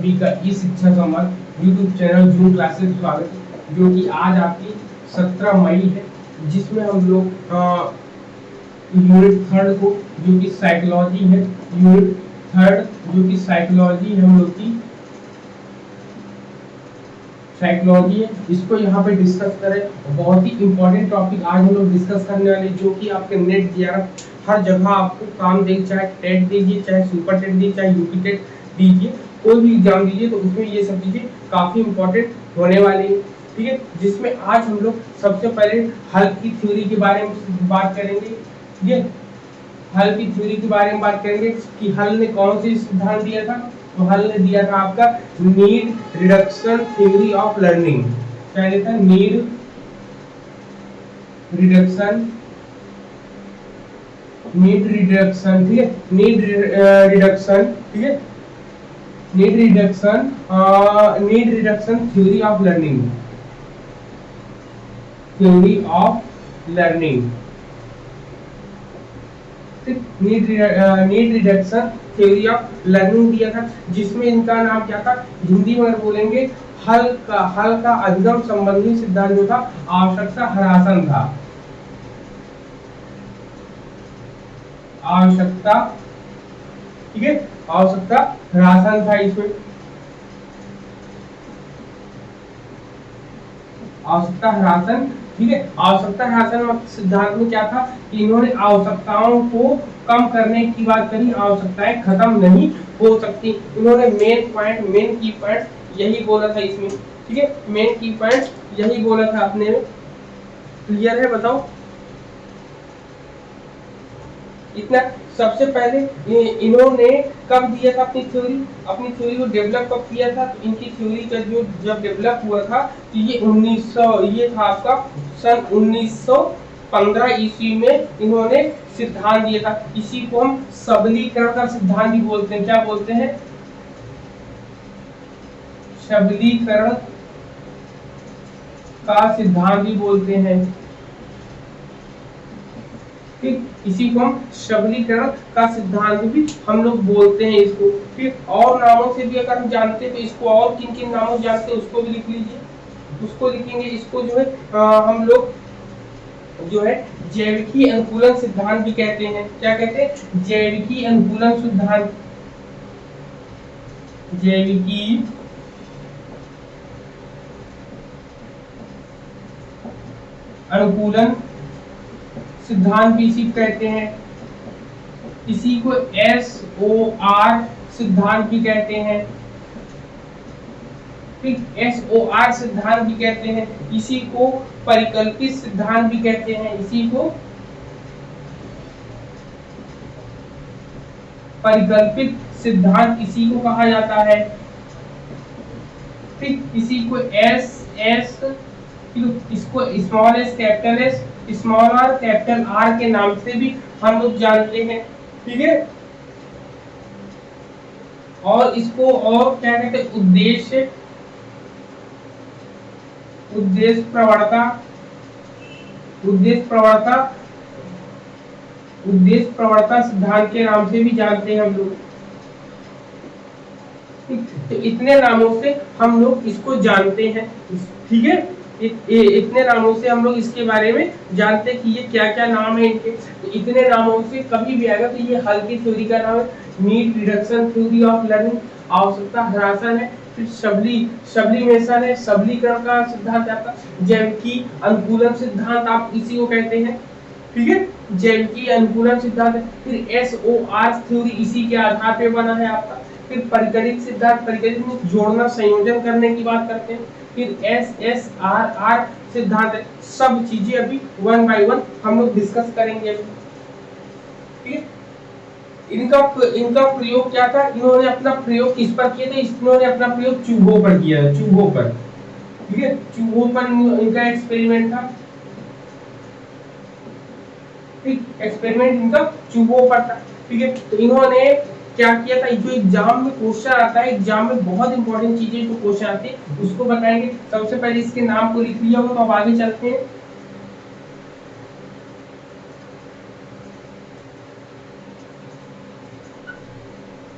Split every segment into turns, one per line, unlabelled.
सभी का ई शिक्षा संवाद यूट्यूब चैनल जूम क्लासेस में स्वागत है, जो कि आज आपकी 17 मई है, जिसमें हम लोग यूनिट थर्ड को, जो कि साइकोलॉजी है, यूनिट थर्ड जो कि साइकोलॉजी है, हम लोग की साइकोलॉजी है, इसको यहाँ पे डिस्कस करें। बहुत ही इंपॉर्टेंट टॉपिक आज हम लोग डिस्कस करने वाले, जो कि आपके नेट द्वारा हर जगह आपको काम देगी, चाहे टेट दीजिए, चाहे सुपर टेट दीजिए, चाहे यूपी टेट दीजिए, कोई भी एग्जाम दीजिए, तो उसमें ये सब चीजें काफी इंपॉर्टेंट होने वाली है। ठीक है, जिसमें आज हम लोग सबसे पहले हल की थ्योरी के बारे में बात करेंगे। ठीक है, हल की थ्योरी के बारे में बात करेंगे कि हल ने कौन सी सिद्धांत दिया था। तो हल ने दिया था आपका need reduction theory of learning. क्या दिया था? नीड रिडक्शन, नीड रिडक्शन, ठीक है, नीड रिडक्शन, ठीक है, need reduction theory of learning, theory of learning, need reduction theory of learning दिया था, जिसमें इनका नाम क्या था, हिंदी में बोलेंगे हल का अधिगम संबंधी सिद्धांत जो था आवश्यकता ह्रासन था। आवश्यकता, ठीक है, आवश्यकता ह्रासन था इसमें। आवश्यकता ह्रासन, ठीक है, आवश्यकता ह्रासन सिद्धांत में क्या था कि इन्होंने आवश्यकताओं को कम करने की बात करी, आवश्यकताएं खत्म नहीं हो सकती। इन्होंने मेन पॉइंट, मेन की पॉइंट यही बोला था इसमें। ठीक है, मेन की पॉइंट यही बोला था अपने में। क्लियर है? बताओ इतना। सबसे पहले इन्होंने कब दिया था अपनी थ्योरी को डेवलप कब किया था? तो इनकी थ्योरी का जो जब डेवलप हुआ था, तो ये 1900, ये था आपका सन 1915 ईस्वी में इन्होंने सिद्धांत दिया था। इसी को हम सबलीकरण का सिद्धांत भी बोलते हैं। क्या बोलते हैं? सबलीकरण का सिद्धांत भी बोलते हैं। ठीक, इसी को हम सबलीकरण का सिद्धांत भी हम लोग बोलते हैं इसको। फिर और नामों से भी अगर हम जानते हैं तो इसको और किन किन नामों से जानते हैं उसको भी लिख लीजिए, उसको लिखेंगे। इसको जो है हम लोग जो है जैविकी अनुकूलन सिद्धांत भी कहते हैं। क्या कहते हैं? जैविकी अनुकूलन सिद्धांत, जैविकी अनुकूलन सिद्धांत भी इसी कहते हैं। इसी को SOR सिद्धांत भी कहते हैं। ठीक, SOR सिद्धांत भी कहते हैं। इसी को परिकल्पित सिद्धांत भी कहते हैं। इसी को परिकल्पित सिद्धांत इसी को कहा जाता है। ठीक, इसी को इसको small s, capital S, small r, capital R के नाम से भी हम लोग जानते हैं। ठीक है, और इसको और क्या कहते हैं? उद्देश्य, उद्देश्य प्रवणता, उद्देश्य प्रवणता, उद्देश्य प्रवणता सिद्धांत के नाम से भी जानते हैं हम लोग। तो इतने नामों से हम लोग इसको जानते हैं। ठीक है, इतने नामों से हम लोग इसके बारे में जानते हैं कि ये क्या क्या नाम है इनके। तो इतने नामों से कभी भी आएगा तो ये हल की थ्योरी का नाम है need reduction theory of learning, आवश्यकता ह्रासन है। फिर सबलीमेशन है, सबलीकरण का सिद्धांत आपका, जैविकी अनुकूलन सिद्धांत आप इसी को कहते हैं। ठीक है, जैविकी अनुकूलन सिद्धांत है। फिर SOR थ्योरी इसी के आधार पे बना है आपका। फिर परिकलित सिद्धांत, परिकलित में जोड़ना संयोजन करने की बात करते हैं। फिर SSRR सिद्धांत है। सब चीजें अभी वन बाय वन हम लोग डिस्कस करेंगे। ठीक है, इनका प्रयोग क्या था? इन्होंने अपना प्रयोग किस पर किया था? इन्होंने अपना प्रयोग चूहों पर किया है, चूहों पर। ठीक है, चूहों पर इनका एक्सपेरिमेंट था। ठीक, एक्सपेरिमेंट इनका चूहों पर था। ठीक है, तो इन्होंने क्या किया था? जो एग्जाम में क्वेश्चन आता है, एग्जाम में बहुत इंपॉर्टेंट चीजें जो क्वेश्चन आती है उसको बताएंगे। सबसे पहले इसके नाम को लिख लिया होगा, तो अब आगे चलते हैं।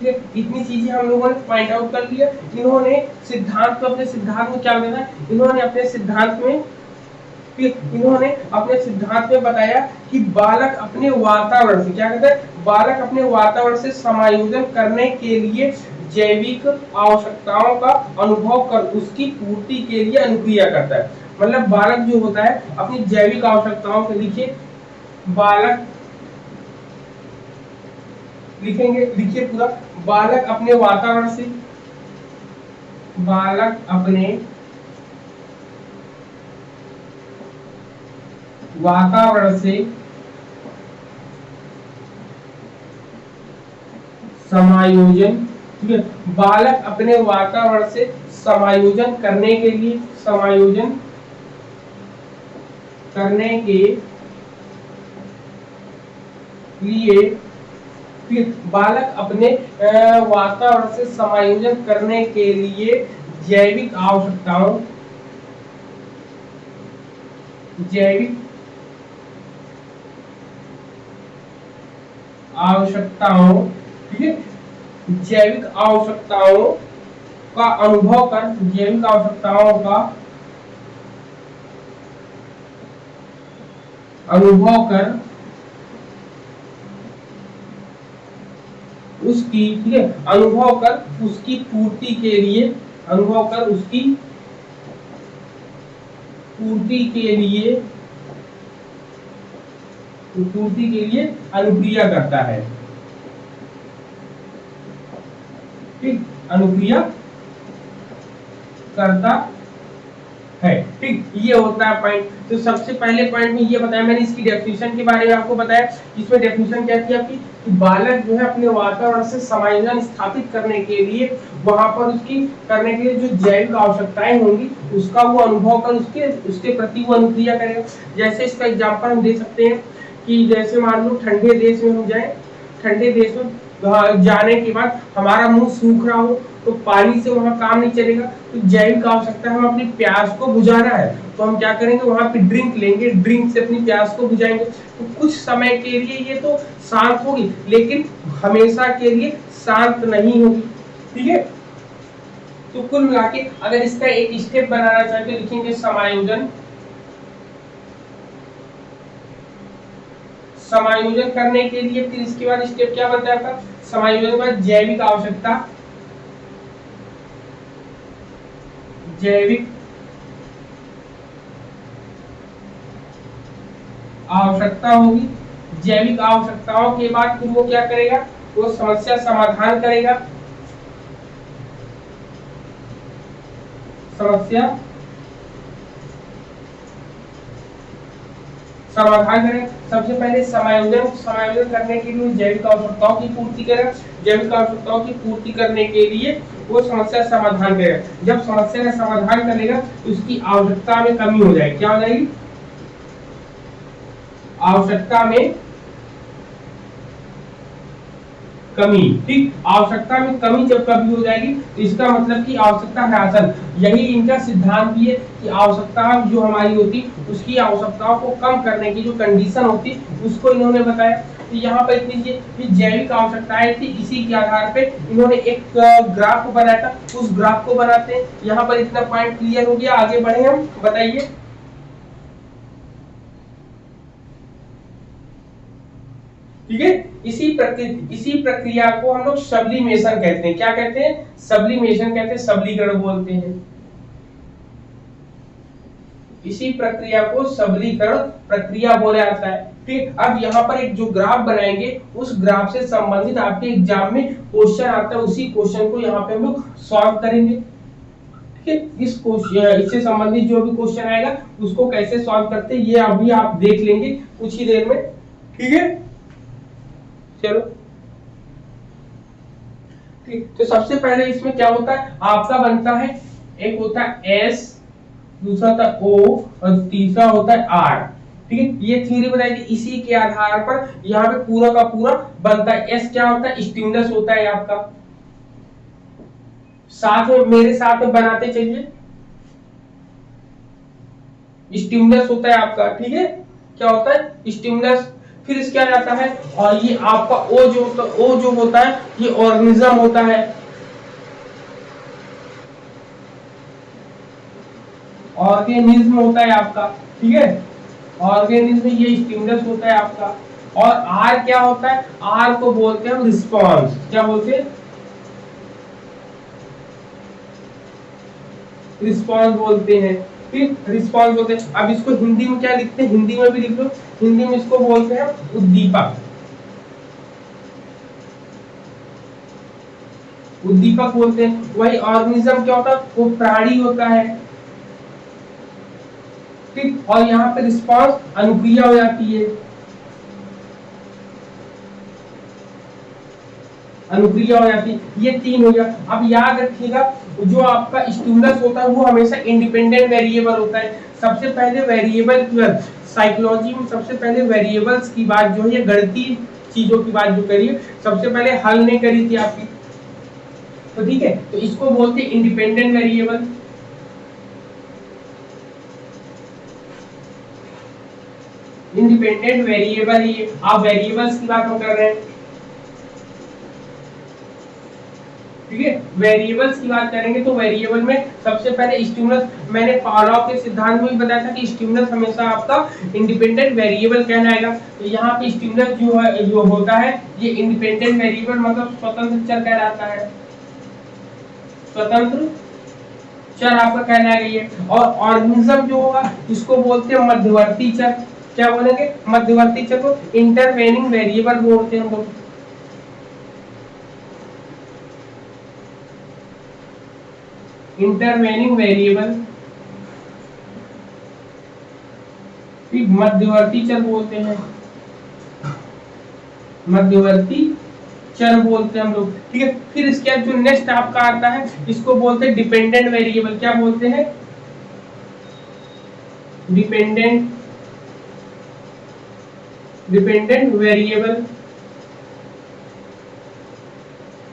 ठीक है, इतनी चीजें हम लोगों ने पॉइंट आउट कर लिया। इन्होंने सिद्धांत को अपने सिद्धांत में क्या बताया, इन्होंने अपने सिद्धांत में बताया कि बालक अपने वातावरण से क्या कहते हैं, बालक अपने वातावरण से समायोजन करने के लिए जैविक आवश्यकताओं का अनुभव कर उसकी पूर्ति के लिए अनुक्रिया करता है। मतलब बालक जो होता है अपनी जैविक आवश्यकताओं के लिए, बालक लिखेंगे, लिखिए पूरा, बालक अपने वातावरण से, बालक अपने वातावरण से समायोजन, ठीक है, बालक अपने वातावरण से समायोजन करने के लिए, समायोजन करने के लिए, फिर बालक अपने वातावरण से समायोजन करने के लिए जैविक आवश्यकताओं, जैविक आवश्यकताओं, ठीक है, जैविक आवश्यकताओं का अनुभव कर, जैविक आवश्यकताओं का अनुभव कर उसकी, ठीक है, अनुभव कर उसकी पूर्ति के लिए, अनुभव कर उसकी पूर्ति के लिए, पूर्ति के लिए अनुक्रिया करता है, ठीक, अनुक्रिया करता है, ठीक, ये होता है पॉइंट। तो सबसे पहले पॉइंट में ये बताया मैंने, इसकी डेफिनेशन के बारे में आपको बताया। इसमें डेफिनेशन क्या थी आपकी, कि बालक जो है अपने वातावरण से समायोजन स्थापित करने के लिए, वहां पर उसकी करने के लिए जो जैविक आवश्यकताएं होंगी उसका वो अनुभव कर उसके प्रति वो अनुक्रिया करेगा। जैसे इसका एग्जाम्पल हम दे सकते हैं कि जैसे मान लो ठंडे देश में हम जाए, ठंडे देश में जाने के बाद हमारा मुंह सूख रहा हो तो पानी से वहां काम नहीं चलेगा, तो जैविक आवश्यकता हम अपनी प्यास को बुझाना है तो हम क्या करेंगे, वहां पे ड्रिंक लेंगे, ड्रिंक से अपनी प्यास को बुझाएंगे। तो कुछ समय के लिए ये तो शांत होगी लेकिन हमेशा के लिए शांत नहीं होगी, ठीक है। तो कुल मिला के अगर इसका एक स्टेप बनाना चाहे तो लिखेंगे समायोजन, समायोजन करने के लिए, फिर इसके बाद स्टेप क्या बनता है आपका, समायोजन के बाद जैविक आवश्यकता, जैविक आवश्यकता होगी। जैविक आवश्यकताओं के बाद फिर वो क्या करेगा, वो समस्या समाधान करेगा, समस्या समाधान करें। सबसे पहले समायोजन करने के लिए जैविक आवश्यकताओं की पूर्ति करें, जैविक आवश्यकताओं की पूर्ति करने के लिए वो समस्या समाधान करेगा। जब समस्या का समाधान करेगा तो उसकी आवश्यकता में कमी हो जाएगी, क्या हो जाएगी, आवश्यकता में कमी, ठीक, आवश्यकता में कमी जब कभी हो जाएगी तो इसका मतलब कि आवश्यकता ह्रासन, यही इनका सिद्धांत भी है कि आवश्यकता जो हमारी होती उसकी आवश्यकताओं को कम करने की जो कंडीशन होती उसको इन्होंने बताया। तो यहाँ पर इतनी जैविक आवश्यकताएं थी, इसी के आधार पे इन्होंने एक ग्राफ बनाया था, उस ग्राफ को बनाते हैं। यहाँ पर इतना पॉइंट क्लियर हो गया, आगे बढ़े हम, बताइए। ठीक है, इसी प्रक्रिया को हम लोग सब्लिमेशन कहते हैं। क्या कहते हैं, सब्लिमेशन कहते हैं, सबलीकरण बोलते हैं। इसी प्रक्रिया को सबलीकरण प्रक्रिया बोला जाता है। ठीक, अब यहाँ पर एक जो ग्राफ बनाएंगे उस ग्राफ से संबंधित आपके एग्जाम में क्वेश्चन आता है, उसी क्वेश्चन को यहाँ पे हम लोग सॉल्व करेंगे। ठीक है, इस क्वेश्चन इससे संबंधित जो भी क्वेश्चन आएगा उसको कैसे सॉल्व करते हैं ये अभी आप देख लेंगे कुछ ही देर में। ठीक है, चलो ठीक। तो सबसे पहले इसमें क्या होता है, आपका बनता है, एक होता है S, दूसरा होता है O और तीसरा होता है R। ठीक है, ये थ्योरी बनाएगी, इसी के आधार पर यहाँ पे पूरा का पूरा बनता है। S क्या होता है, स्टिमुलस होता है आपका, साथ में मेरे साथ में बनाते चलिए, स्टिमुलस होता है आपका। ठीक है, क्या होता है, स्टिमुलस। फिर इसके आ जाता है और ये आपका ओ जो होता है ये ऑर्गेनिज्म होता है, ऑर्गेनिज्म होता है आपका, ठीक है। ऑर्गेनिज्म ये स्टिमुलस होता है आपका। और आर क्या होता है, आर को बोलते हैं हम रिस्पॉन्स, क्या बोलते हैं, रिस्पॉन्स बोलते हैं। फिर रिस्पॉन्स बोलते हैं। अब इसको हिंदी में क्या लिखते हैं, हिंदी में भी लिख लो, हिंदी में इसको बोलते हैं उद्दीपक। उद्दीपक बोलते हैं। वही ऑर्गेनिज्म क्या होता है, वो प्राणी होता है, ठीक। और यहाँ पे रिस्पॉन्स अनुक्रिया हो जाती है, अनुक्रिया हो जाती है। ये तीन हो गया। अब याद रखिएगा जो आपका स्टिमुलस होता है वो हमेशा इंडिपेंडेंट वेरिएबल होता है। सबसे पहले वेरिएबल की बात, साइकोलॉजी में सबसे पहले वेरिएबल्स की बात जो है, गणितीय चीजों की बात जो करी है, सबसे पहले हल ने करी थी आपकी, तो ठीक है। तो इसको बोलते हैं इंडिपेंडेंट वेरिएबल। इंडिपेंडेंट वेरिएबल, ये आप वेरिएबल्स की बात हम कर रहे हैं, ठीक है। वेरिएबल्स की बात करेंगे तो वेरिएबल में सबसे पहले स्टिमुलस, मैंने पावलोव के सिद्धांत में भी बताया था कि स्टिमुलस हमेशा आपका इंडिपेंडेंट वेरिएबल कहलाएगा। तो यहाँ पे स्टिमुलस जो है, जो होता है, ये इंडिपेंडेंट वेरिएबल मतलब स्वतंत्र चर कहलाता है, स्वतंत्र चर आपका कहलाएगा ये। और ऑर्गेनिज्म जो होगा इसको बोलते हैं मध्यवर्ती चर, क्या बोलेंगे, मध्यवर्ती चर को इंटरवेनिंग वेरिएबल बोलते हैं हम लोग, इंटरवेनिंग वेरिएबल, मध्यवर्ती चर बोलते हैं, मध्यवर्ती चर बोलते हैं हम लोग, ठीक है। फिर इसके बाद जो नेक्स्ट आपका आता है इसको बोलते हैं डिपेंडेंट वेरिएबल, क्या बोलते हैं, डिपेंडेंट, डिपेंडेंट वेरिएबल,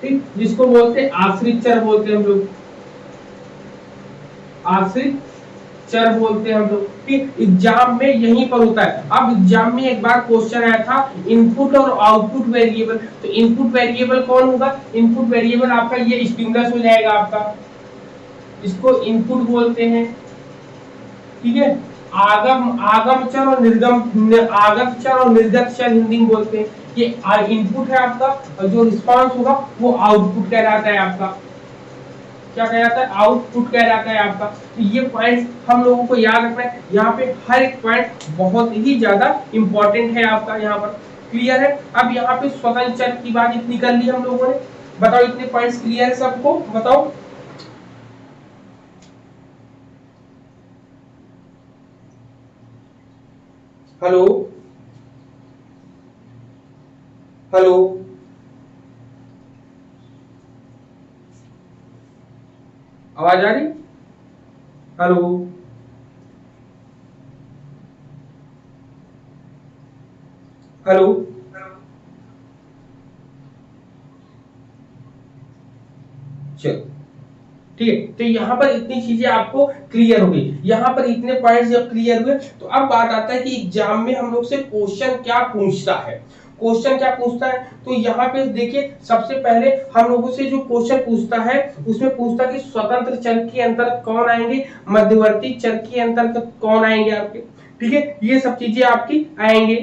ठीक, जिसको बोलते हैं आश्रित चर बोलते हैं हम लोग, आश्रित चर बोलते हैं हम लोग, ठीक। एग्जाम में यहीं पर होता है। अब एग्जाम में एक बार क्वेश्चन आया था इनपुट और आउटपुट वेरिएबल, तो इनपुट वेरिएबल कौन होगा, इनपुट वेरिएबल आपका ये स्टिमुलस हो जाएगा आपका, इसको इनपुट बोलते हैं, ठीक है। आगम, आगम चर और निर्गम, आगत चर और निर्गत चर हिंदी में बोलते हैं। ये इनपुट है आपका और जो रिस्पांस होगा वो आउटपुट कहलाता है आपका, क्या कहलाता है, आउटपुट कहलाता है आपका। तो ये पॉइंट हम लोगों को याद रखना है। यहाँ पे हर एक पॉइंट बहुत ही ज्यादा इंपॉर्टेंट है आपका, यहाँ पर क्लियर है। अब यहाँ पे स्वतंत्र चर की बात इतनी कर ली हम लोगों ने, बताओ इतने पॉइंट्स क्लियर है सबको, बताओ। हेलो, हेलो, आवाज आ रही, हेलो, हेलो, चलो ठीक है। तो यहाँ पर इतनी चीजें आपको क्लियर हो गई, यहाँ पर इतने पॉइंट्स जब क्लियर हुए तो अब बात आता है कि एग्जाम में हम लोग से क्वेश्चन क्या पूछता है, क्वेश्चन क्या पूछता है। तो यहाँ पे देखिए सबसे पहले हम लोगों से जो क्वेश्चन पूछता है उसमें पूछता है कि स्वतंत्र चर के अंतर्गत कौन आएंगे, मध्यवर्ती चर के अंतर्गत कौन आएंगे आपके, ठीक है। ये सब चीजें आपकी आएंगे,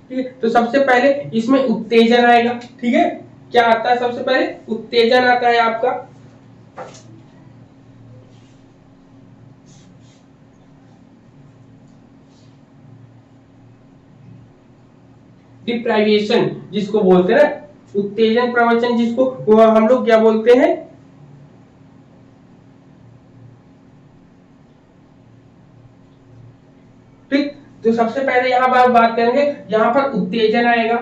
ठीक है। तो सबसे पहले इसमें उत्तेजन आएगा, ठीक है। क्या आता है, सबसे पहले उत्तेजन आता है आपका, डिप्राइवेशन जिसको बोलते हैं ना, उत्तेजन प्रवचन जिसको हम लोग क्या बोलते हैं, ठीक। तो सबसे पहले यहां पर बात करेंगे, यहां पर उत्तेजन आएगा,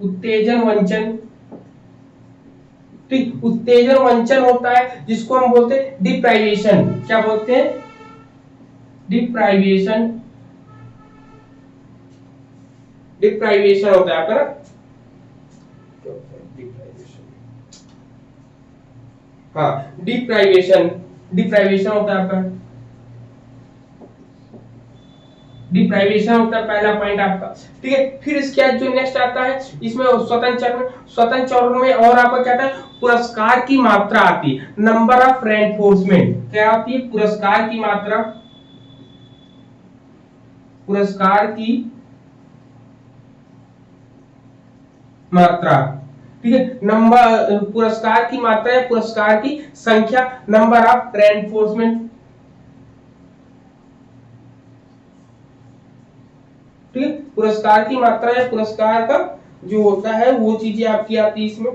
उत्तेजन वंचन, ठीक। उत्तेजन वंचन होता है जिसको हम बोलते हैं डिप्राइवेशन, क्या बोलते हैं, डिप्राइवेशन, डिप्राइवेशन होता है आपका, हाँ डिप्राइवेशन, डिप्राइवेशन होता है आपका, डिप्राइवेशन होता है पहला पॉइंट आपका। ठीक है, फिर इसके बाद जो नेक्स्ट आता है इसमें स्वतंत्र चरण में और आपका क्या आता है, पुरस्कार की मात्रा आती है, नंबर ऑफ रेनफोर्समेंट क्या आती है, पुरस्कार की मात्रा, पुरस्कार की मात्रा। ठीक है, नंबर पुरस्कार की मात्रा या पुरस्कार की संख्या, नंबर ऑफ रेनफोर्समेंट। ठीक है, पुरस्कार की मात्रा या पुरस्कार का जो होता है वो चीजें आपकी आती है इसमें।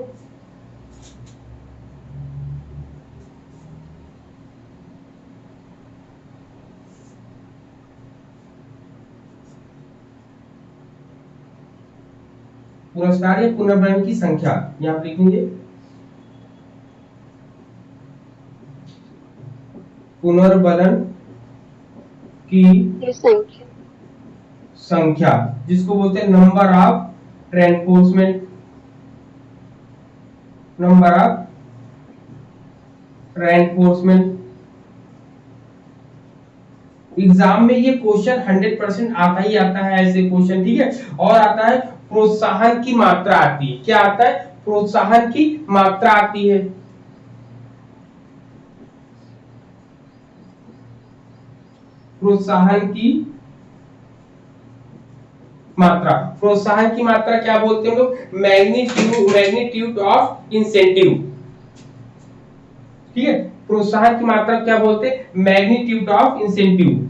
पुरस्कार या पुनर्बलन की संख्या यहां पर लिखेंगे, पुनर्बलन की संख्या जिसको बोलते हैं number of reinforcement, number of reinforcement. Exam में ये क्वेश्चन 100% आता ही आता है ऐसे क्वेश्चन। ठीक है, और आता है प्रोत्साहन की मात्रा आती है, क्या आता है, प्रोत्साहन की मात्रा आती है, प्रोत्साहन की मात्रा। प्रोत्साहन की मात्रा क्या बोलते हैं हम लोग, मैग्नीट्यूड ऑफ इंसेंटिव। ठीक है, प्रोत्साहन की मात्रा क्या बोलते हैं, magnitude of incentive,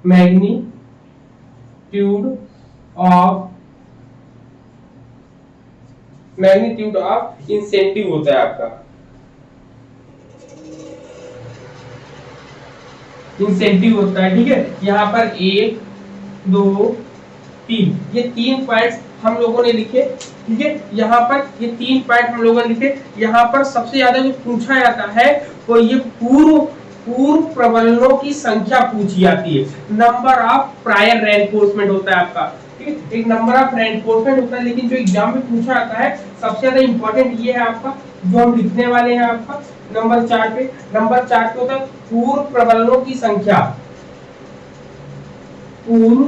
magnitude of incentive होता है आपका, इंसेंटिव होता है। ठीक है, यहाँ पर 1 2 3 ये 3 पॉइंट्स हम लोगों ने लिखे। ठीक है, यहाँ पर ये 3 पॉइंट हम लोगों ने लिखे। यहाँ पर सबसे ज्यादा जो पूछा जाता है वो ये पूर्व प्रबलनों की संख्या पूछी जाती है, नंबर ऑफ प्रायर रेनफोर्समेंट होता है आपका। ठीक है, एक नंबर ऑफ रेनफोर्समेंट होता है, लेकिन जो एग्जाम में पूछा जाता है सबसे ज्यादा इंपॉर्टेंट ये है आपका जो हम लिखने वाले हैं आपका नंबर 4 पे। नंबर 4 पे होता है पूर्व प्रबलनों की संख्या, पूर्व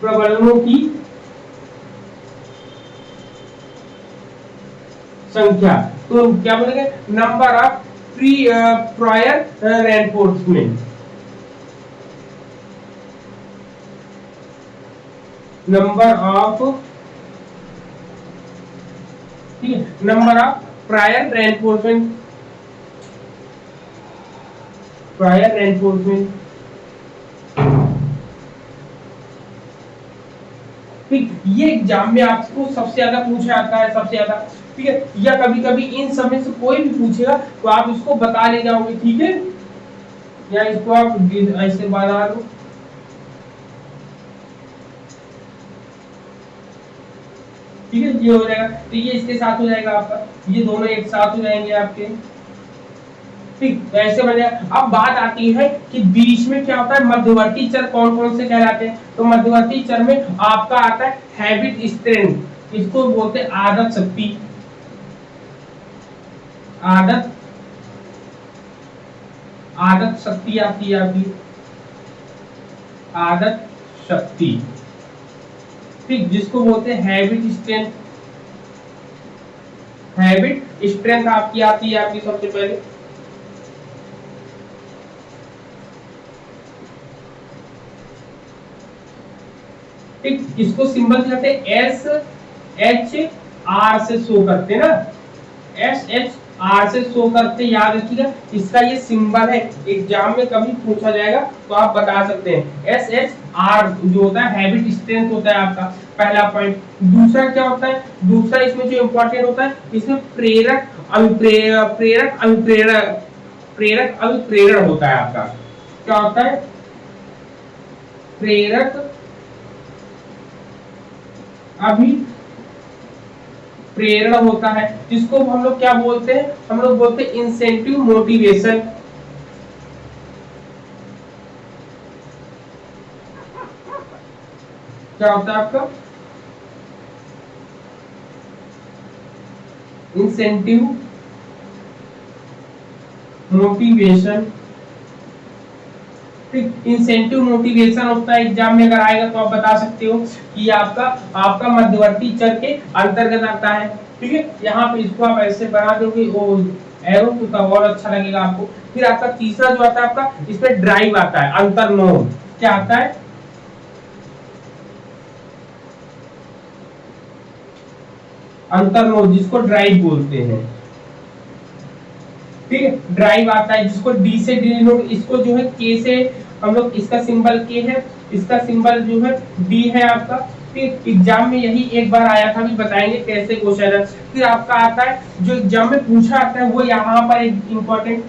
प्रबलनों की संख्या। तो क्या बोलेंगे, number of prior reinforcement, number of, ठीक है, number of prior reinforcement, prior reinforcement. ठीक, ये एग्जाम में आपको सबसे ज्यादा पूछा जाता है, सबसे ज्यादा। ठीक है, या कभी कभी इन सब में से कोई भी पूछेगा तो आप इसको बता ले जाओगे। ठीक है, या इसको आप ऐसे बता दो। ठीक है, ये हो जाएगा, तो ये इसके साथ हो जाएगा आपका, ये दोनों एक साथ हो जाएंगे आपके। ठीक, तो ऐसे बनेगा। अब बात आती है कि बीच में क्या होता है, मध्यवर्ती चर कौन कौन से कहलाते हैं। तो मध्यवर्ती चर में आपका आता है हैबिट स्ट्रेंथ, इसको बोलते हैं आदत शक्ति, आदत शक्ति आती है आपकी, आदत शक्ति। ठीक, जिसको बोलते हैं हैबिट स्ट्रेंथ, हैबिट स्ट्रेंथ आपकी आती है आपकी सबसे पहले। ठीक, इसको सिंबल कहते हैं एस एच आर से शो करते हैं ना, एस एच आर से शो करते, याद रखिएगा इसका ये सिंबल है। एग्जाम में कभी पूछा जाएगा तो आप बता सकते हैं, एस एच आर जो होता है हैबिट स्ट्रेंथ होता है आपका पहला पॉइंट। दूसरा क्या होता है, दूसरा इसमें जो इंपॉर्टेंट होता है, इसमें प्रेरक अभिप्रेरण होता है आपका। क्या होता है, प्रेरक अभिप्रेरण होता है, जिसको हम लोग क्या बोलते हैं, हम लोग बोलते हैं इंसेंटिव मोटिवेशन। क्या होता है आपका, इंसेंटिव मोटिवेशन, इंसेंटिव मोटिवेशन होता है एग्जाम में, अगर आएगा तो आप बता सकते हो कि आपका आपका मध्यवर्ती चर के अंतर्गत आता है। ठीक है, यहाँ पे इसको आप ऐसे बना दोगे वो एरो तो और अच्छा लगेगा आपको। फिर आपका तीसरा जो आता है आपका, इसमें ड्राइव आता है, अंतर्मोह क्या आता है, अंतर्मोह जिसको ड्राइव बोलते हैं। ठीक है, ड्राइव आता है जिसको डी से डिनोट, इसको जो है के से हम लोग, इसका सिंबल के है, इसका सिंबल जो है डी है आपका। फिर एग्जाम में यही एक बार आया था, भी बताएंगे कैसे क्वेश्चन है। फिर आपका आता है जो एग्जाम में पूछा आता है, वो यहाँ पर एक इम्पोर्टेंट,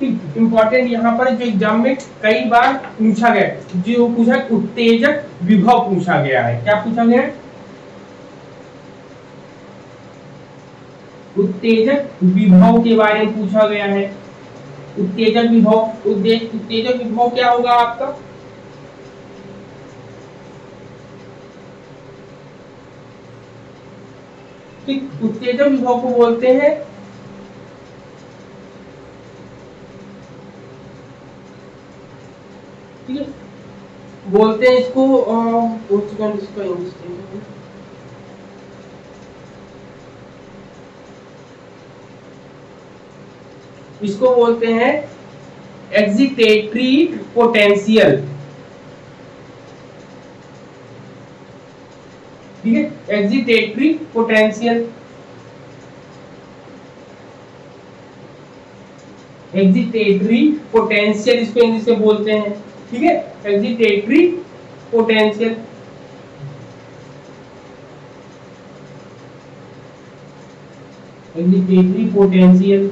इंपॉर्टेंट यहाँ पर जो एग्जाम में कई बार पूछा गया, जो पूछा उत्तेजक विभव पूछा गया है। क्या पूछा गया है, उत्तेजक विभव के बारे में पूछा गया है। उत्तेजक विभव, उत्तेजक विभव क्या होगा आपका, ठीक, उत्तेजक विभव को बोलते हैं, ठीक है, बोलते हैं इसको इसका इंग्लिश, इसको बोलते हैं एक्जिटेटरी पोटेंशियल। ठीक है, एक्जिटेटरी पोटेंशियल, एक्जिटेटरी पोटेंशियल इसको इंग्लिश में बोलते हैं। ठीक है, एक्जिटेटरी पोटेंशियल, एक्जिटेटरी पोटेंशियल।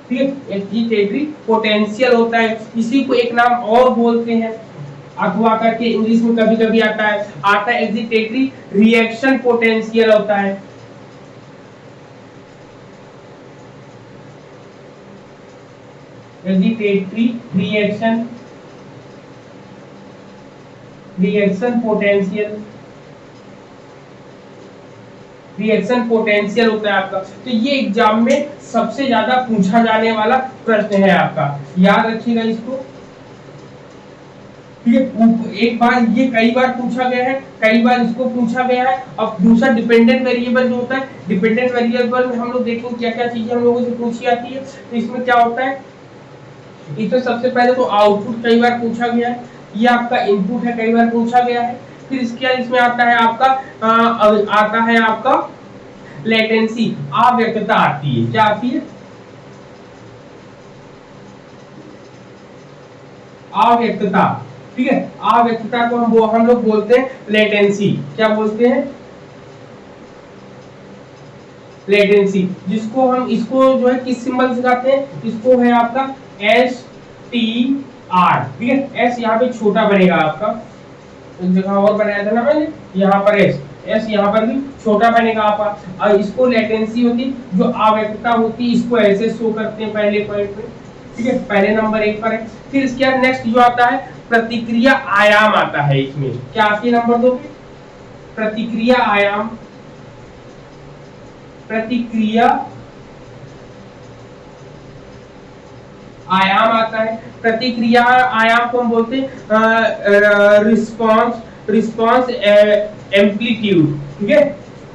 ठीक है, एक्जिटेटरी पोटेंशियल होता है, इसी को एक नाम और बोलते हैं अथवा करके इंग्लिश में कभी कभी आता है एक्जिटेटरी रिएक्शन पोटेंशियल होता है। Excitatory reaction, reaction potential, reaction potential होता है आपका। तो ये एग्जाम में सबसे ज्यादा पूछा जाने वाला प्रश्न है आपका, याद रखिएगा इसको। एक बार ये कई बार पूछा गया है, कई बार इसको पूछा गया है। अब दूसरा डिपेंडेंट वेरिएबल जो होता है, डिपेंडेंट वेरिएबल में हम लोग देखेंगे क्या क्या चीजें हम लोगों से पूछी जाती है। तो इसमें क्या होता है, इसमें सबसे पहले तो आउटपुट कई बार पूछा गया है, ये आपका इनपुट है, कई बार पूछा गया है। फिर इसके बाद इसमें आता है आपका आता है आपका लेटेंसी, अव्यक्तता आती है। क्या आती है, अव्यक्तता। ठीक है, अव्यक्तता को हम लोग बोलते हैं लेटेंसी। क्या बोलते हैं, लेटेंसी, जिसको हम इसको जो है किस सिंबल से दिखाते हैं, इसको है आपका एस टी आर। ठीक है, एस यहाँ पे छोटा बनेगा आपका, एक जगह और बनाया था ना मैंने, यहाँ पर एस, एस यहाँ पर भी छोटा बनेगा आपका। और इसको लेटेंसी होती है, जो अव्यक्तता होती है, इसको ऐसे शो करते हैं पहले पॉइंट पे। ठीक है, पहले नंबर एक पर है। फिर इसके बाद नेक्स्ट जो आता है प्रतिक्रिया आयाम आता है। इसमें क्या आती है नंबर 2 पे, प्रतिक्रिया आयाम, प्रतिक्रिया आयाम आता है। प्रतिक्रिया आयाम को हम बोलते हैं रिस्पांस, रिस्पांस एम्पलीट्यूड। ठीक है,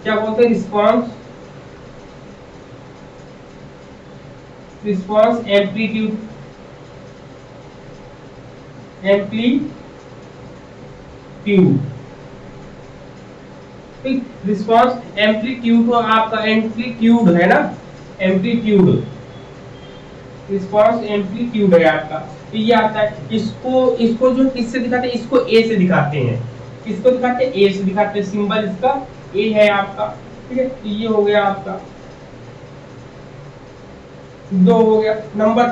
क्या बोलते हैं, रिस्पांस, रिस्पांस एम्पलीट्यूड, एम्पलीट्यूड। ठीक, रिस्पांस एम्पलीट्यूड को आपका एम्पलीट्यूड है ना, एम्पलीट्यूड, रिस्पांस एम्पलीट्यूड है आपका। तो ये आता है, इसको जो किससे दिखाते हैं, इसको ए से दिखाते हैं। किसको दिखाते हैं, ए से दिखाते हैं, सिंबल इसका ए है आपका। ठीक है, तो ये हो गया आपका 2 हो गया। नंबर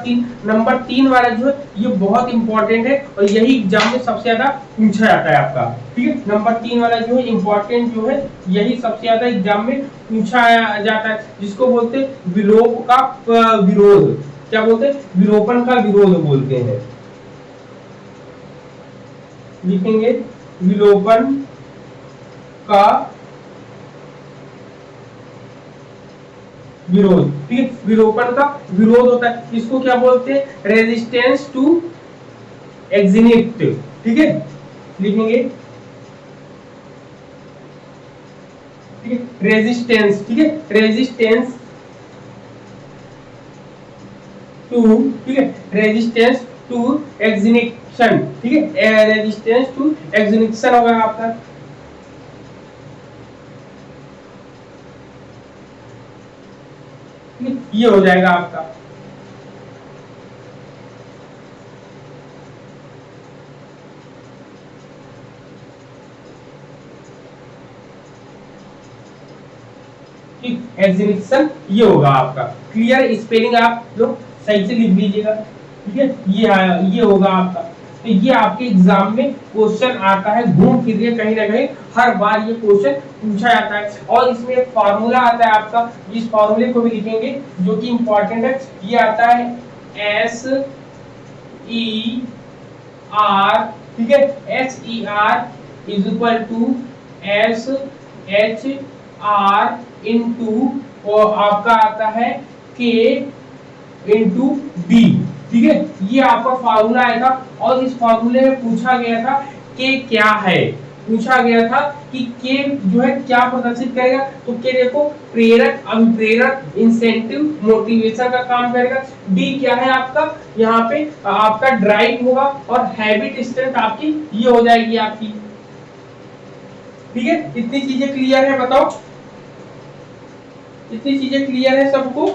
3 वाला जो है ये बहुत इंपॉर्टेंट है और यही एग्जाम में सबसे ज्यादा पूछा जाता है आपका। ठीक है, नंबर 3 वाला जो है इंपॉर्टेंट जो है, यही सबसे ज्यादा एग्जाम में पूछा जाता है, जिसको बोलते हैं विलोप का विरोध। क्या बोलते हैं, विलोपन का विरोध बोलते हैं। लिखेंगे विलोपन का विरोध, ठीक है। विलोपन का विरोध होता है, इसको क्या बोलते हैं, रेजिस्टेंस टू एक्जिनिट, ठीक है, लिखेंगे, ठीक है, रेजिस्टेंस, ठीक है, रेजिस्टेंस टू, ठीक है, रेजिस्टेंस टू एक्जिनिशन, ठीक है, रेजिस्टेंस टू एक्जिनिशन होगा आपका, ठीक है, ये हो जाएगा आपका। एग्जीबिशन ये होगा आपका। क्लियर, स्पेलिंग आप लोग सही से लिख लीजिएगा, ठीक है। ये होगा आपका। तो ये आपके एग्जाम में क्वेश्चन आता है, घूम फिर के कहीं ना कहीं हर बार ये क्वेश्चन पूछा जाता है। और इसमें एक फॉर्मूला आता है आपका, इस फॉर्मूले को भी लिखेंगे जो कि इंपॉर्टेंट है। ये आता है एस ई आर, ठीक है, S E R is equal to S H R into, और आपका आता है के इंटू बी, ठीक है। ये आपका फार्मूला आएगा। और इस फार्मूले में पूछा गया था के क्या है, पूछा गया था कि के जो है क्या प्रदर्शित करेगा। तो के देखो, प्रेरक, अनुप्रेरक, इंसेंटिव, मोटिवेशन का काम करेगा। डी क्या है आपका, यहाँ पे आपका ड्राइव होगा। और हैबिट स्ट्रेंथ आपकी ये हो जाएगी आपकी, ठीक है। इतनी चीजें क्लियर है, बताओ, इतनी चीजें क्लियर है सबको।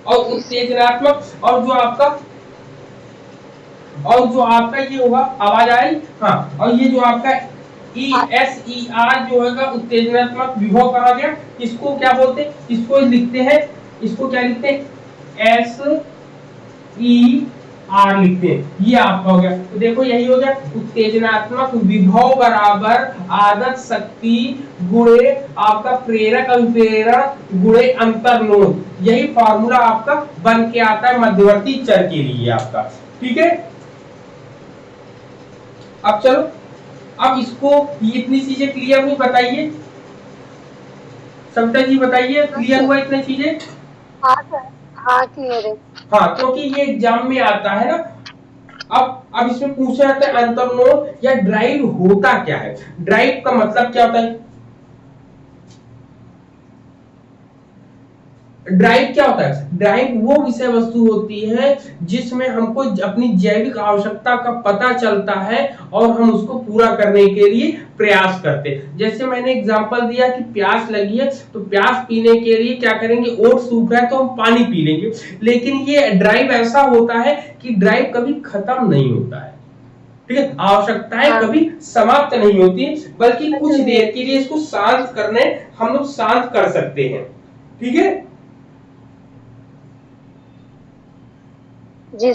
और उत्तेजनात्मक, और जो आपका ये होगा, आवाज आई, हाँ। और ये जो आपका ई एस ई आर जो होगा, उत्तेजनात्मक विभव कहा गया। इसको क्या बोलते हैं, इसको लिखते हैं, इसको क्या लिखते हैं, एस ई आर लिखते हैं। ये आपका हो गया। तो देखो यही हो गया, उत्तेजनात्मक विभव बराबर आदत शक्ति गुणे आपका प्रेरक अनुप्रेरक गुणे अंतर्नोद। यही फॉर्मूला आपका बन के आता है मध्यवर्ती चर के लिए आपका, ठीक है। अब चलो, अब इसको इतनी चीजें क्लियर हुई, बताइए सविता जी, बताइए क्लियर हुआ इतनी चीजें।
हाँ सर, हाँ क्लियर है।
हाँ, क्योंकि ये एग्जाम में आता है ना। अब इसमें पूछा जाता है अंतर्नोद या ड्राइव होता क्या है। ड्राइव का मतलब क्या होता है, ड्राइव क्या होता है, ड्राइव वो विषय वस्तु होती है जिसमें हमको अपनी जैविक आवश्यकता का पता चलता है और हम उसको पूरा करने के लिए प्रयास करते हैं। जैसे मैंने एग्जांपल दिया कि प्यास लगी है, तो प्यास पीने के लिए क्या करेंगे, ओट सूख रहा है तो हम पानी पी लेंगे। लेकिन ये ड्राइव ऐसा होता है कि ड्राइव कभी खत्म नहीं होता है, ठीक है। आवश्यकताएं कभी समाप्त नहीं होती, बल्कि कुछ देर के लिए इसको शांत करने हम लोग शांत कर सकते हैं, ठीक है।
जी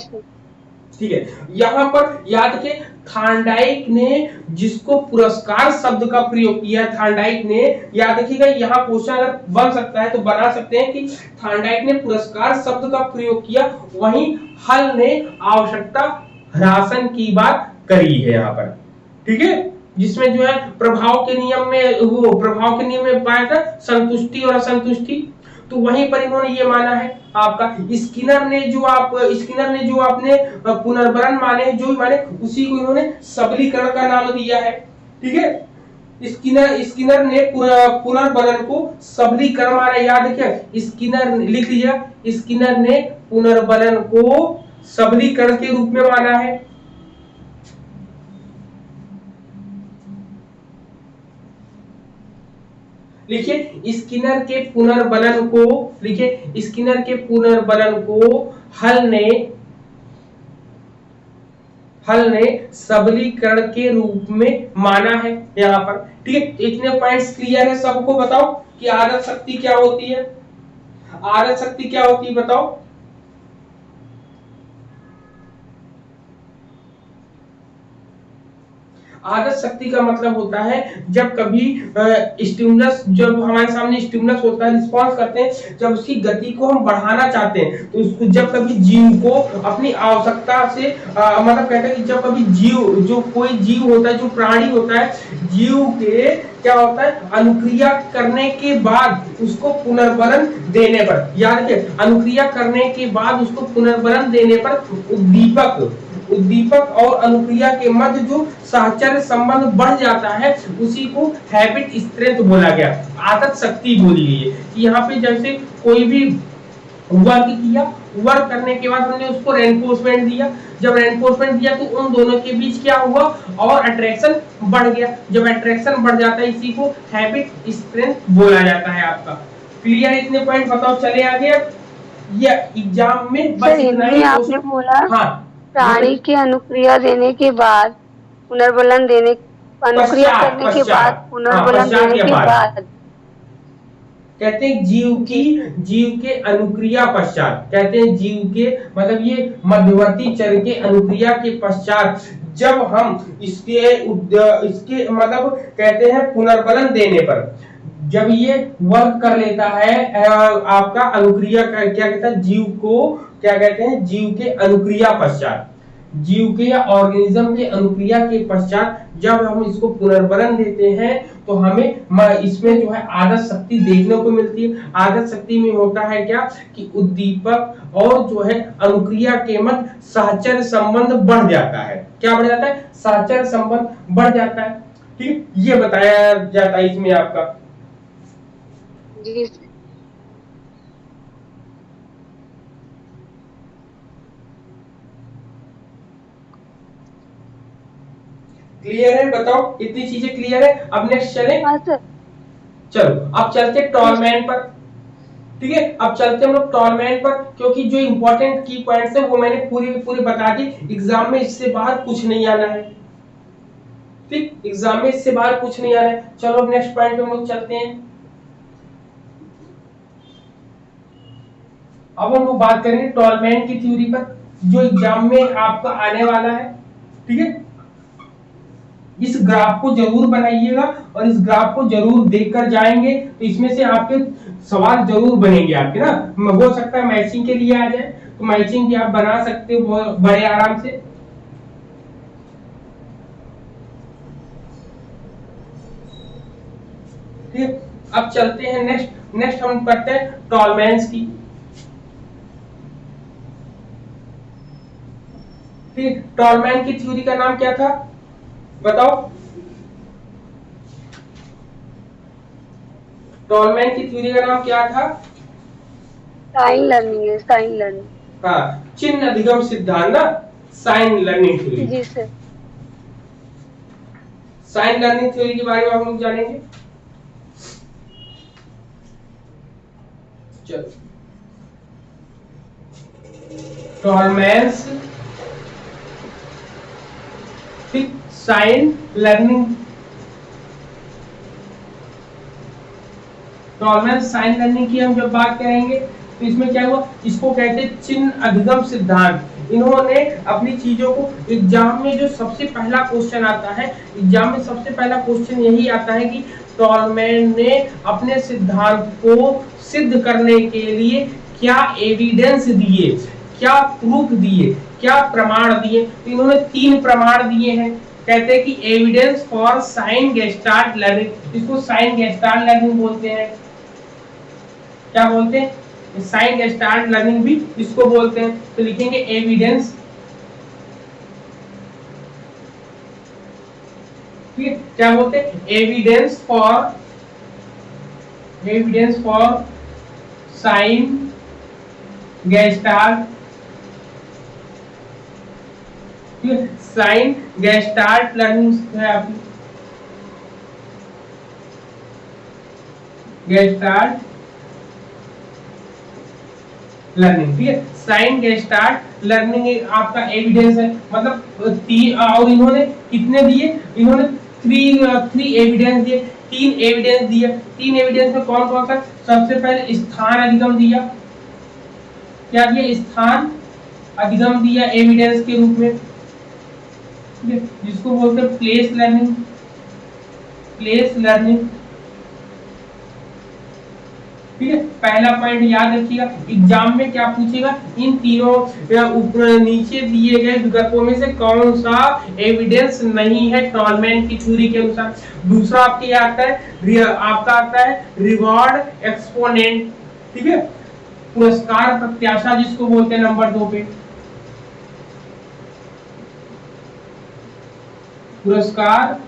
ठीक है, यहाँ पर याद के थार्नडाइक ने जिसको पुरस्कार शब्द का प्रयोग किया, थार्नडाइक ने, याद रखिएगा, यहाँ क्वेश्चन अगर बन सकता है तो बना सकते हैं कि थार्नडाइक ने पुरस्कार शब्द का प्रयोग किया, वहीं हल ने आवश्यकता ह्रासन की बात करी है यहाँ पर, ठीक है। जिसमें जो है प्रभाव के नियम में, वो प्रभाव के नियम में पाया था संतुष्टि और असंतुष्टि, तो वहीं पर इन्होंने ये माना है आपका। स्किनर ने जो आपने पुनर्बरण माने, जो माने उसी को इन्होंने सबलीकरण का नाम दिया है, ठीक है। स्किनर ने पुनर्बरण को सबलीकरण माना, याद क्या, स्किनर लिख लिया, स्किनर ने पुनर्बरण को सबलीकरण के रूप में माना है। लिखिए स्किनर के पुनर्बलन को, लिखिए स्किनर के पुनर्बलन को हल ने सबलीकरण के रूप में माना है यहाँ पर, ठीक है। इतने पॉइंट्स क्लियर है सबको, बताओ कि आदत शक्ति क्या होती है, आदत शक्ति क्या होती है बताओ। आदत शक्ति का मतलब होता है जब कभी स्टिमुलस, जब हमारे सामने स्टिमुलस होता है, रिस्पॉन्स करते हैं, जब उसकी गति को हम बढ़ाना चाहते हैं तो उसको, जब कभी जीव को अपनी आवश्यकता से मतलब कहते हैं कि जब कभी जीव, जो कोई जीव होता है, जो प्राणी होता है, जीव के क्या होता है, अनुक्रिया करने के बाद उसको पुनर्बलन देने पर, याद रखिए, अनुक्रिया करने के बाद उसको पुनर्बलन देने पर उद्दीपक और अनुक्रिया के मध्य जो साहचर्य संबंध बढ़ जाता है उसी को हैबिट स्ट्रेंथ बोला गया, आदत शक्ति बोली गई है। कि यहाँ पे जैसे कोई भी वर्क किया, वर्क करने के बाद हमने उसको रेनफोर्समेंट दिया, जब रेनफोर्समेंट दिया तो उन दोनों के बीच क्या हुआ, और अट्रैक्शन बढ़ गया, जब अट्रैक्शन बढ़ जाता है इसी को हैबिट स्ट्रेंथ बोला जाता है। आपका क्लियर, इतने पॉइंट बताओ, चले आगे। अब ये एग्जाम में बस इतना ही
आपने बोला,
हाँ,
प्राणी की अनुक्रिया देने के बाद पुनर्बलन देने, अनुक्रिया करने के बाद पुनर्बलन देने के बाद
कहते हैं जीव के अनुक्रिया पश्चात, कहते हैं जीव के मतलब ये मध्यवर्ती चरण के अनुक्रिया के पश्चात जब हम इसके मतलब कहते हैं पुनर्बलन देने पर, जब ये वर्क कर लेता है आपका अनुक्रिया का, क्या कहते हैं, जीव को क्या कहते हैं, जीव के अनुक्रिया पश्चात, जीव के या ऑर्गेनिज्म के अनुक्रिया के पश्चात जब हम इसको पुनर्बलन देते हैं तो हमें इसमें जो है आदत शक्ति देखने को मिलती है। आदत शक्ति में होता है क्या कि उद्दीपक और जो है अनुक्रिया के मध्य साहचर्य संबंध बढ़ जाता है। क्या बढ़ जाता है? साहचर्य संबंध बढ़ जाता है। ठीक, ये बताया जाता है इसमें आपका।
जी
क्लियर है? बताओ, इतनी चीजें क्लियर है? अब नेक्स्ट चले।
हाँ सर।
चलो अब चलते टॉलमैन पर। ठीक है, अब चलते हम लोग टॉलमैन पर, क्योंकि जो इंपॉर्टेंट की पॉइंट्स है वो मैंने पूरी बता दी। एग्जाम में इससे बाहर कुछ नहीं आना है। ठीक, एग्जाम में इससे बाहर कुछ नहीं आना है। चलो अब नेक्स्ट पॉइंट पे हम लोग चलते हैं। अब हम लोग बात करेंगे टॉलमैन की थ्योरी पर, जो एग्जाम में आपका आने वाला है। ठीक है, इस ग्राफ को जरूर बनाइएगा और इस ग्राफ को जरूर देखकर जाएंगे, तो इसमें से आपके सवाल जरूर बनेंगे आपके ना। हो सकता है मैचिंग के लिए आ जाए, तो मैचिंग भी आप बना सकते हो बड़े आराम से। ठीक, अब चलते हैं नेक्स्ट हम करते हैं टॉलमैन्स की। ठीक, टॉलमैन की थ्योरी का नाम क्या था बताओ? टॉलमैन की थ्योरी का नाम क्या था?
साइन लर्निंग है, साइन लर्निंग।
हाँ, चिन्ह अधिगम सिद्धांत ना, साइन लर्निंग थ्योरी।
जी सर।
साइन लर्निंग थ्योरी के बारे में हम लोग जानेंगे। चलो, टॉलमैन्स साइन लर्निंग, टॉलमैन्स साइन लर्निंग की हम जब बात करेंगे तो इसमें क्या हुआ, इसको कहते हैं चिन्ह अधिगम सिद्धांत। इन्होंने अपनी चीजों को, एग्जाम में जो सबसे पहला क्वेश्चन आता है, एग्जाम में सबसे पहला क्वेश्चन यही आता है कि टॉलमैन ने अपने सिद्धांत को सिद्ध करने के लिए क्या एविडेंस दिए, क्या प्रूफ दिए, क्या प्रमाण दिए। तो इन्होंने 3 प्रमाण दिए हैं। कहते हैं कि evidence for sign gestalt learning, इसको साइन गेस्टाल्ट लर्निंग बोलते हैं। क्या बोलते हैं? साइन गेस्टाल्ट लर्निंग भी इसको बोलते हैं। तो लिखेंगे एविडेंस, ठीक है, क्या बोलते हैं? Evidence for sign gestalt, sign gestalt learning है आपकी, गेस्टाल्ट लर्निंग। ठीक है, साइन गेस्टाल्ट लर्निंग आपका एविडेंस है। मतलब 3, और इन्होंने कितने दिए? इन्होंने 3 एविडेंस दिए, 3 एविडेंस दिए। 3 एविडेंस में कौन कौन सा? सबसे पहले स्थान अधिगम दिया। क्या दिया? स्थान अधिगम दिया एविडेंस के रूप में। ठीक है, जिसको बोलते हैं प्लेस लर्निंग, प्लेस लर्निंग। ठीक है, पहला पॉइंट याद रखिएगा, एग्जाम में क्या पूछेगा, इन तीनों ऊपर नीचे दिए गए विकल्पों में से कौन सा एविडेंस नहीं है टॉलमैन की थ्योरी के अनुसार। दूसरा आपके यहाँ आता है, आपका आता है रिवॉर्ड एक्सपोनेंट। ठीक है, पुरस्कार प्रत्याशा जिसको बोलते हैं नंबर 2 पे, पुरस्कार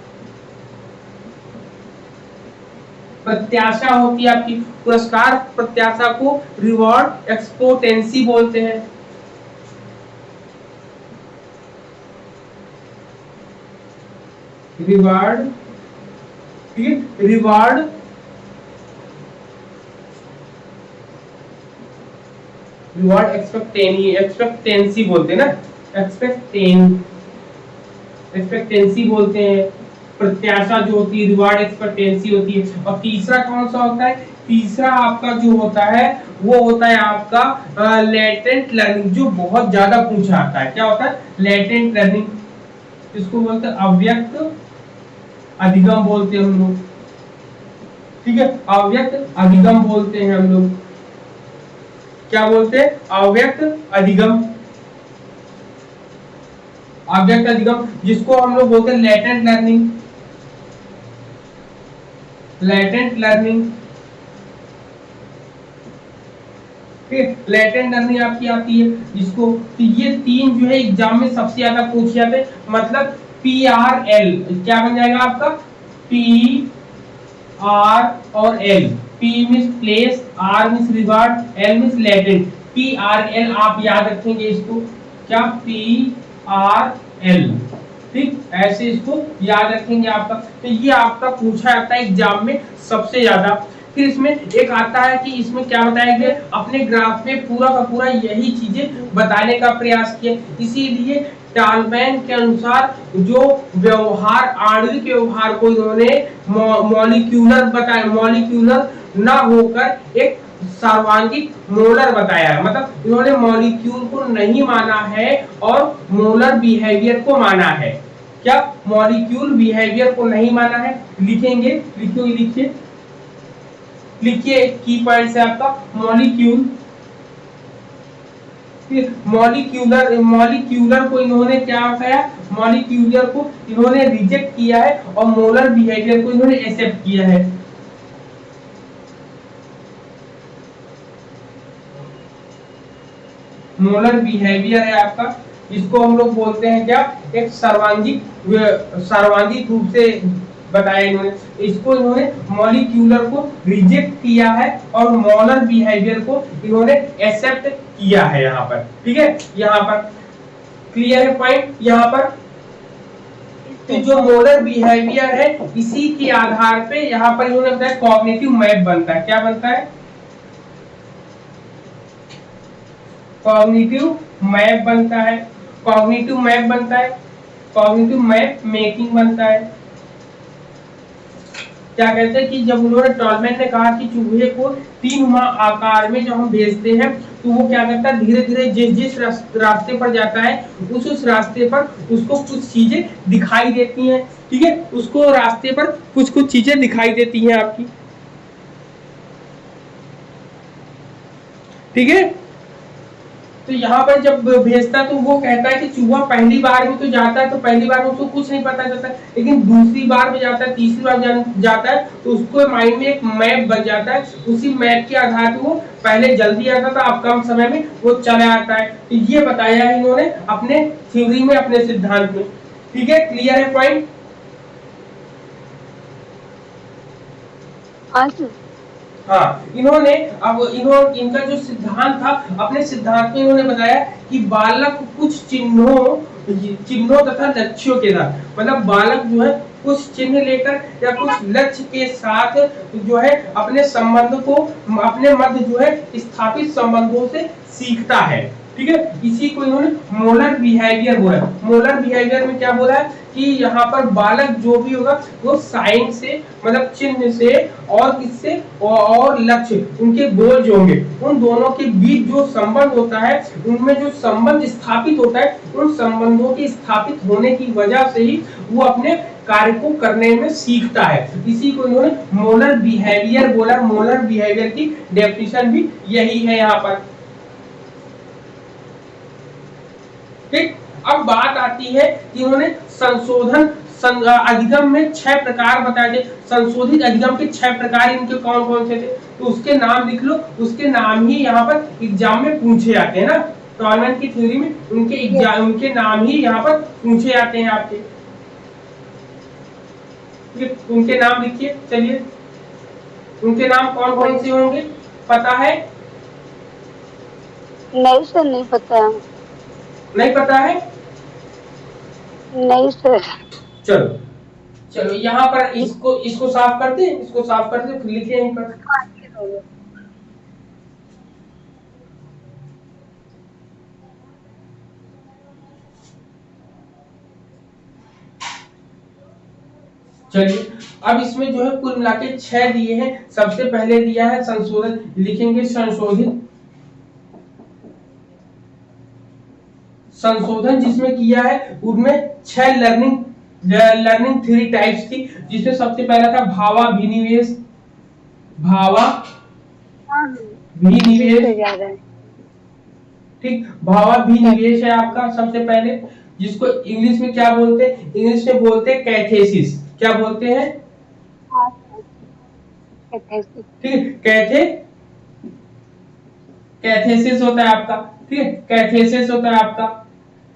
प्रत्याशा होती है आपकी, पुरस्कार प्रत्याशा को रिवॉर्ड एक्सपोनेंसी बोलते हैं। रिवार्ड, ठीक है, रिवार्ड एक्सपेक्टेंसी बोलते हैं ना, एक्सपेक्टेंसी बोलते हैं। प्रत्याशा जो होती है रिवार्ड एक्सपेक्टेंसी होती है। और तीसरा कौन सा होता है, तीसरा आपका जो होता है वो होता है आपका लेटेंट लर्निंग, जो बहुत ज्यादा पूछा आता है। क्या होता है, लेटेंट लर्निंग, इसको बोलते हैं अव्यक्त अधिगम बोलते हैं हम लोग। ठीक है, अव्यक्त अधिगम बोलते हैं हम लोग। क्या बोलते हैं, अव्यक्त अधिगम, अव्यक्त अधिगम, जिसको हम लोग बोलते हैं लेटेंट लर्निंग, लेटेंट लर्निंग। ठीक, लेटेंट लर्निंग आपकी आती है जिसको, तो ये तीन जो है एग्जाम में सबसे ज्यादा पूछे जाते हैं। मतलब PRL क्या बन जाएगा आपका, PR और L, P means place, R means reward, L means latent. PRL आप याद रखेंगे इसको, क्या, PRL। ठीक, ऐसे इसको याद रखेंगे आपका। तो ये आपका पूछा जाता है एग्जाम में सबसे ज्यादा। फिर इसमें एक आता है कि इसमें क्या बताया गया, अपने ग्राफ में पूरा का पूरा यही चीजें बताने का प्रयास किया। इसीलिए टॉलमैन के अनुसार जो व्यवहार, आणविक व्यवहार को इन्होंने मॉलिक्यूलर बताया, मॉलिक्यूलर ना होकर एक सर्वांगिक मोलर बताया है। मतलब इन्होंने मॉलिक्यूल को नहीं माना है और मोलर बिहेवियर को माना है। क्या, मॉलिक्यूल बिहेवियर को नहीं माना है। लिखेंगे, लिखिए, की पॉइंट्स है आपका मॉलिक्यूल, मॉलिक्यूलर को इन्होंने क्या किया, मॉलिक्यूलर को इन्होंने रिजेक्ट किया है और मोलर बिहेवियर को इन्होंने एक्सेप्ट किया है। मोलर बिहेवियर है आपका, इसको हम लोग बोलते हैं क्या, एक सर्वांगिक रूप से बताया इन्होंने। इसको इन्होंने मॉलिक्यूलर को रिजेक्ट किया है और मोलर बिहेवियर को इन्होंने एक्सेप्ट किया है यहाँ पर। ठीक है, यहाँ पर क्लियर है पॉइंट। यहाँ पर तो जो मोलर बिहेवियर है इसी के आधार पे यहाँ पर इन्होंने बताया कॉग्निटिव मैप बनता है। क्या बनता है, कॉग्निटिव मैप बनता है, कॉग्निटिव मैप बनता है, कॉग्निटिव मैप मेकिंग बनता है। क्या कहते हैं कि जब उन्होंने टॉलमैन ने कहा कि चूहे को 3 आकार में जब हम भेजते हैं तो वो क्या करता है, धीरे धीरे जिस रास्ते पर जाता है उस रास्ते पर उसको कुछ चीजें दिखाई देती हैं। ठीक है, उसको रास्ते पर कुछ चीजें दिखाई देती हैं आपकी। ठीक है, तो यहाँ पर जब भेजता है तो वो कहता है कि चूहा पहली बार में तो जाता है तो पहली बार में उसको कुछ नहीं पता चलता, लेकिन दूसरी बार में जाता है, तीसरी बार जाता है तो उसको माइंड में एक मैप बन जाता है। उसी मैप के आधार पर वो पहले जल्दी आता था, अब कम समय में वो चला आता है। तो ये बताया है इन्होंने अपने थ्योरी में, अपने सिद्धांत में। ठीक है, क्लियर है पॉइंट। हाँ, इन्होंने अब इनका जो सिद्धांत था, अपने सिद्धांत में इन्होंने बताया कि बालक कुछ चिन्हों तथा लक्ष्यों के साथ, मतलब बालक जो है कुछ चिन्ह लेकर या कुछ लक्ष्य के साथ जो है अपने संबंध को, अपने मध्य जो है स्थापित संबंधों से सीखता है। ठीक है, इसी को इन्होंने मोलर बिहेवियर बोला है। मोलर बिहेवियर में क्या बोला है कि यहाँ पर बालक जो भी होगा वो साइन से मतलब चिन्ह से और किससे और लक्ष्य उनके गोल जो होंगे उन दोनों के बीच जो संबंध होता है उनमें जो संबंध स्थापित होता है उन संबंधों के स्थापित होने की वजह से ही वो अपने कार्य को करने में सीखता है। इसी को इन्होंने मोलर बिहेवियर बोला। मोलर बिहेवियर की डेफिनेशन भी यही है यहाँ पर। ठीक, अब बात आती है कि इन्होंने संशोधन अधिगम में 6 प्रकार बताए थे। संशोधित अधिगम के 6 प्रकार इनके कौन कौन से थे तो उसके नाम लिख लो। उसके नाम ही यहाँ पर एग्जाम में पूछे जाते हैं ना। टॉलमैन की थ्योरी में उनके एग्जाम उनके नाम ही यहाँ पर पूछे जाते हैं आपके। उनके नाम लिखिए। चलिए उनके नाम कौन कौन से होंगे पता है?
नहीं सर, नहीं पता।
नहीं पता है?
नहीं सर।
चलो चलो यहाँ पर इसको साफ करते हैं। इसको साफ करते फिर लिखे यहीं पर। चलिए अब इसमें जो है कुल मिला के 6 दिए हैं। सबसे पहले दिया है संशोधन। लिखेंगे संशोधित। संशोधन जिसमें किया है उनमें 6 लर्निंग थ्योरी टाइप्स थी। जिसमें सबसे पहला था भावाभिनिवेश। ठीक, भावाभिनिवेश है आपका सबसे पहले, जिसको इंग्लिश में क्या बोलते हैं? इंग्लिश में बोलते हैं कैथेसिस। क्या बोलते हैं? ठीक है, कैथेसिस होता है आपका। ठीक है, कैथेसिस होता है आपका।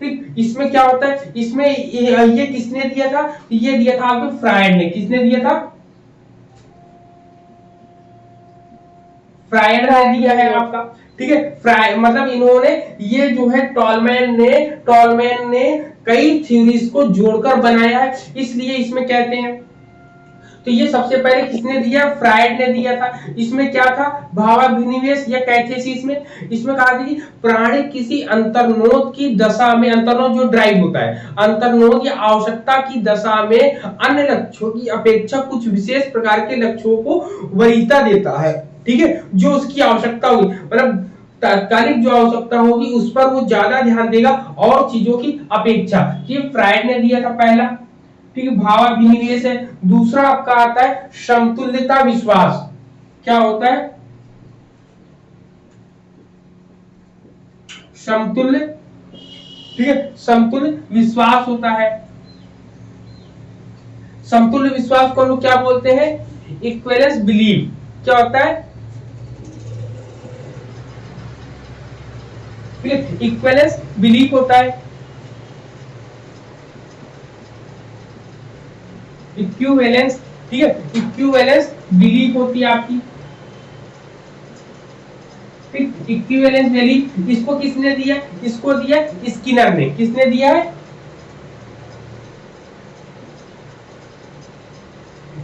ठीक, इसमें क्या होता है? इसमें ये किसने दिया था? ये दिया था आपको फ्रायड ने। किसने दिया था? फ्रायड ने दिया है आपका। ठीक है, फ्राय मतलब इन्होंने ये जो है टॉलमैन ने कई थ्योरीज को जोड़कर बनाया है, इसलिए इसमें कहते हैं। तो ये सबसे पहले किसने दिया? फ्रायड ने दिया था। इसमें क्या था? भावाभिनिवेश या कैथेसिस में इसमें कहा था कि प्राणी किसी अंतर्नोद की दशा में, अंतर्नोद जो ड्राइव होता है, अंतर्नोद या आवश्यकता की दशा में अन्य लक्ष्यों की अपेक्षा कुछ विशेष प्रकार के लक्ष्यों को वरीयता देता है। ठीक है, जो उसकी आवश्यकता होगी मतलब तात्कालिक जो आवश्यकता होगी उस पर वो ज्यादा ध्यान देगा और चीजों की अपेक्षा। ये फ्रायड ने दिया था पहला। ठीक है, भावाभिनिवेश है। दूसरा आपका आता है समतुल्यता विश्वास। क्या होता है? समतुल्य। ठीक है, समतुल्य विश्वास होता है। समतुल्य विश्वास को लोग क्या बोलते हैं? Equivalence belief. क्या होता है? इक्विवेलेंस बिलीफ होता है। इक्विवेलेंस, ठीक है, इक्विवेलेंस बिलीफ होती है आपकी। ठीक, इक्विवेलेंस बिलीफ इसको किसने दिया? इसको दिया स्किनर ने। किसने दिया है?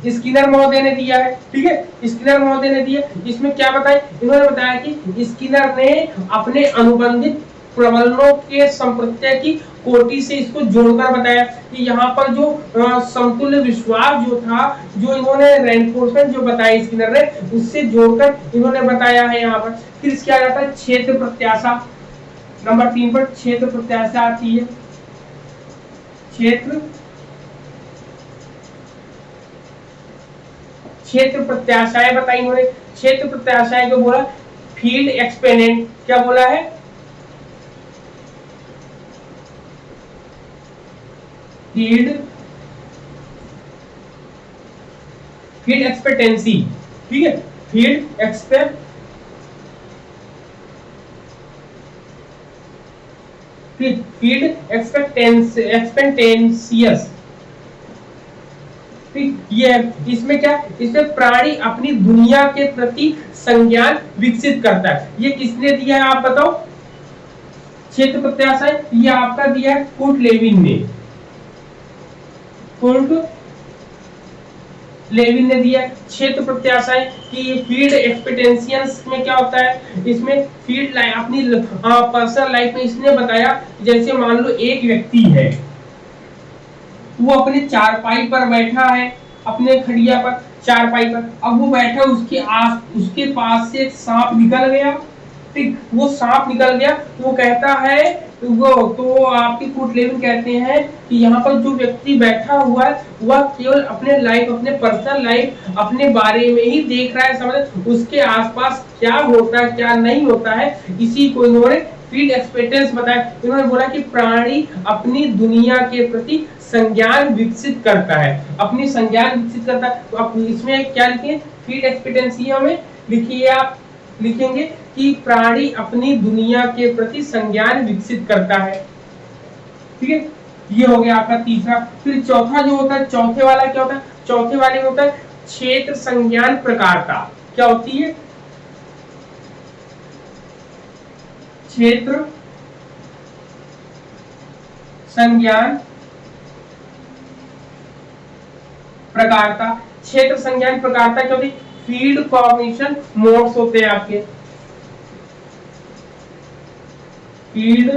स्किनर महोदय ने दिया है। ठीक है, स्किनर महोदय ने दिया। इसमें क्या बताया? इन्होंने बताया कि स्किनर ने अपने अनुबंधित प्रबलनों के संप्रत्यय की कोटि से इसको जोड़कर बताया कि यहाँ पर जो समतुल्य विश्वास जो था, जो इन्होंने रेनफोर्समेंट जो बताया स्किनर ने, उससे जोड़कर इन्होंने बताया है यहाँ पर। फिर इसके आ जाता है क्षेत्र प्रत्याशा। नंबर 3 पर क्षेत्र प्रत्याशा आती है। क्षेत्र प्रत्याशाएं बताई इन्होंने। क्षेत्र प्रत्याशाएं को बोला फील्ड एक्सपेरिमेंट। क्या बोला है? Field expectancy. ठीक है, फील्ड एक्सपेक्टेंसियस। ये इसमें क्या? इसमें प्राणी अपनी दुनिया के प्रति संज्ञान विकसित करता है। ये किसने दिया है आप बताओ? क्षेत्र प्रत्याशा ये आपका दिया है कुर्ट लेविन ने। कुर्ट लेविन ने दिया क्षेत्र प्रत्याशाएं कि फील्ड एक्सपेक्टेंसियंस में क्या होता है? इसमें फील्ड लाइफ अपनी पर्सनल लाइफ में इसने बताया, जैसे मान लो एक व्यक्ति है, वो अपने चारपाई पर बैठा है, अपने खटिया पर, चारपाई पर। अब वो बैठा, उसके पास से एक सांप निकल गया। ठीक, वो सांप निकल गया, वो कहता है, वो तो आपके कोर्ट लेविन कहते हैं कि यहाँ पर जो व्यक्ति बैठा हुआ है वह केवल अपने लाइफ, अपने पर्सनल लाइफ, अपने बारे में ही देख रहा है, समझ, उसके आसपास क्या होता है क्या नहीं होता है, इसी को इन्होंने फील्ड एक्सपेक्टेंस बताया। इन्होंने बोला कि प्राणी अपनी दुनिया के प्रति संज्ञान विकसित करता है, अपनी संज्ञान विकसित करता है। तो आप इसमें क्या लिखे, फील्ड एक्सपेक्टेंसी हमें लिखिए, आप लिखेंगे कि प्राणी अपनी दुनिया के प्रति संज्ञान विकसित करता है। ठीक है, ये हो गया आपका तीसरा। फिर चौथा जो होता है, चौथे वाला क्या होता है, चौथे वाले में होता है क्षेत्र संज्ञान प्रकारता। क्या होती है, क्षेत्र संज्ञान प्रकारता। क्षेत्र संज्ञान प्रकारता क्या होती है, फील्ड कॉग्निशन मोड्स होते हैं आपके, फील्ड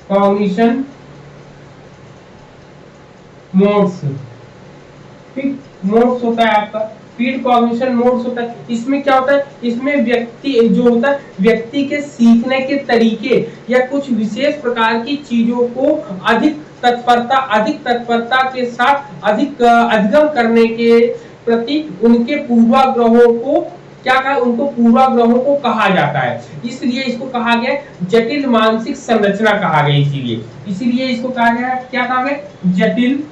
कॉग्निशन मोड्स। ठीक, मोड्स होता है आपका, फील्ड कॉग्निशन मोड्स होता है। इसमें क्या होता है, इसमें व्यक्ति जो होता है, व्यक्ति के सीखने के तरीके या कुछ विशेष प्रकार की चीजों को अधिक तत्परता के साथ अधिगम करने के प्रति उनके पूर्वाग्रहों को क्या कहा, उनको पूर्वाग्रहों को कहा जाता है। इसलिए इसको कहा गया जटिल मानसिक संरचना कहा गया, इसीलिए इसको कहा गया, क्या कहा गया, जटिल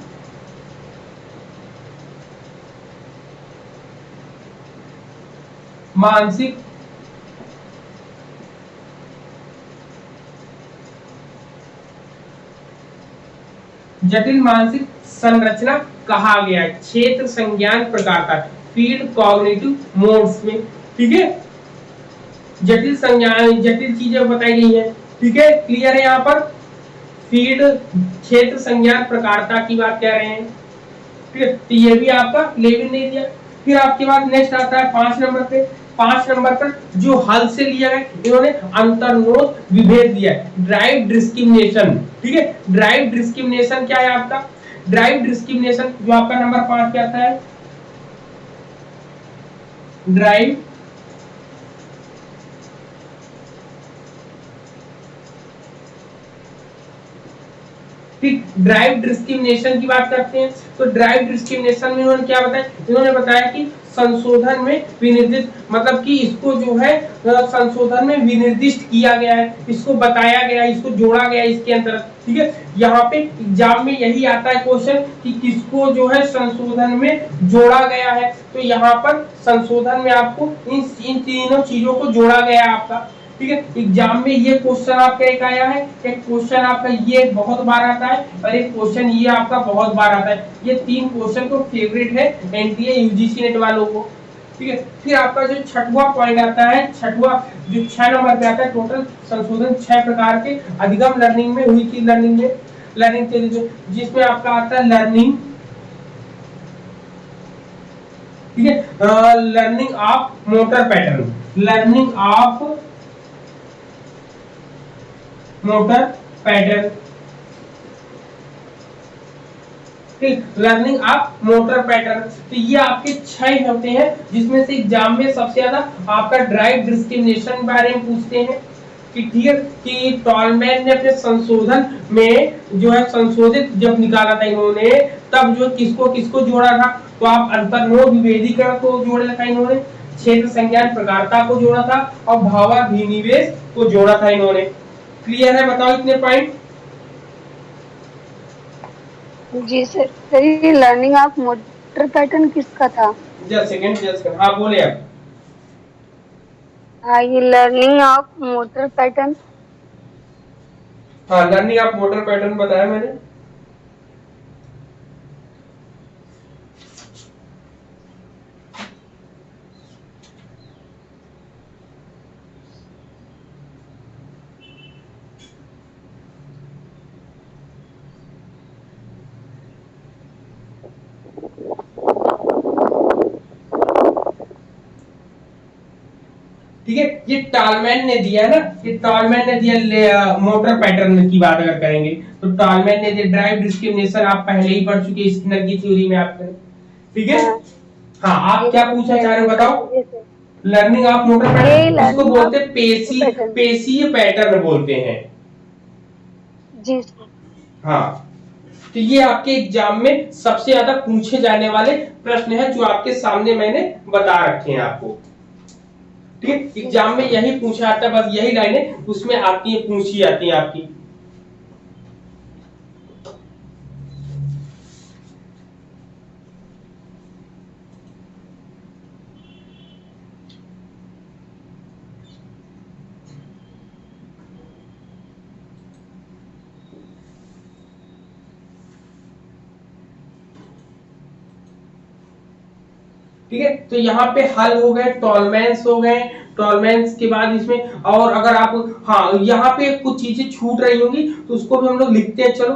मानसिक संरचना कहा गया, क्षेत्र संज्ञान प्रकारता, फील्ड कॉग्निटिव मोड्स में। ठीक है, जटिल संज्ञान, जटिल चीजें बताई गई है। ठीक है, क्लियर है, यहाँ पर फील्ड क्षेत्र संज्ञान प्रकारता की बात कह रहे हैं। ठीक है, तो ये भी आपका लेविन ने दिया। फिर आपके बाद नेक्स्ट आता है 5 नंबर पे, 5 नंबर पर जो हल से लिया गया, इन्होंने अंतर्नोद विभेद दिया है, ड्राइव डिस्क्रिमिनेशन। ठीक है, ड्राइव डिस्क्रिमिनेशन क्या है आपका, ड्राइव डिस्क्रिमिनेशन जो आपका नंबर 5 पे आता है, ड्राइव ठीक, ड्राइव डिस्क्रिमिनेशन की बात करते हैं। तो ड्राइव डिस्क्रिमिनेशन में इन्होंने क्या बताया, इन्होंने बताया कि संशोधन में विनिर्दिष्ट, मतलब कि इसको जो है संशोधन में विनिर्दिष्ट किया गया है, इसको बताया गया, इसको जोड़ा गया इसके अंदर। ठीक है, यहाँ पे एग्जाम में यही आता है क्वेश्चन कि किसको जो है संशोधन में जोड़ा गया है। तो यहाँ पर संशोधन में आपको इन तीनों चीजों को जोड़ा गया है आपका। ठीक है, एग्जाम में ये क्वेश्चन आपका एक आया है, एक क्वेश्चन आपका ये बहुत बार आता है, और एक क्वेश्चन ये आपका बहुत बार आता है। ये 3 क्वेश्चन तो फेवरेट है एनटीए यूजीसी नेट वालों को। ठीक है, फिर आपका जो छठवां पॉइंट आता है, छठवां जो 6 नंबर पे आता है, टोटल संशोधन 6 प्रकार के अधिगम लर्निंग में हुई थी, लर्निंग के लिए, जिसमें आपका आता है लर्निंग, ठीक है, learning of motor pattern, learning of motor pattern. ठीक, लर्निंग ऑफ मोटर पैटर्न। तो ये आपके 6 होते हैं, जिसमें से एग्जाम में सबसे ज्यादा आपका ड्राइव डिस्क्रिमिनेशन बारे में पूछते हैं कि ठीक है, कि टॉलमैन ने अपने संशोधन में जो है संशोधित जब निकाला था इन्होंने, तब जो किसको किसको जोड़ा था, तो आप अंतर्नोद विभेदीकरण को जोड़ा था इन्होंने, क्षेत्र संज्ञान प्रकारता को जोड़ा था, और भावाभिनिवेश को जोड़ा था इन्होंने। क्लियर है, बताओ इतने पॉइंट।
जी सर, ये लर्निंग ऑफ मोटर पैटर्न किसका था?
जस्ट सेकंड, जस्ट हाँ बोले आप।
हाँ, ये लर्निंग ऑफ मोटर पैटर्न,
हाँ लर्निंग ऑफ मोटर पैटर्न बताया मैंने। ठीक है। ये टॉलमैन ने दिया है ना, ये टॉलमैन ने दिया मोटर पैटर्न की बात अगर करेंगे तो टॉलमैन ने दिया ड्राइव डिस्क्रिमिनेशन, आप पहले ही पढ़ चुके स्किनर की थ्योरी में आपने, ठीक है। हाँ, आप क्या पूछना चाह रहे हो बताओ। लर्निंग ऑफ मोटर पैटर्न, इसको बोलते हैं पेशीय पैटर्न बोलते हैं।
जी सर।
हाँ, तो ये आपके एग्जाम में सबसे ज्यादा पूछे जाने वाले प्रश्न है जो आपके सामने मैंने बता रखे हैं आपको, ठीक है। एग्जाम में यही पूछा जाता है, बस यही लाइनें उसमें आती है, पूछी जाती है आपकी। ठीक है, तो यहाँ पे हल हो गए, टॉलमेंस हो गए, टॉलमेंस के बाद इसमें और अगर आप, हाँ यहाँ पे कुछ चीजें छूट रही होंगी तो उसको भी हम लोग लिखते हैं। चलो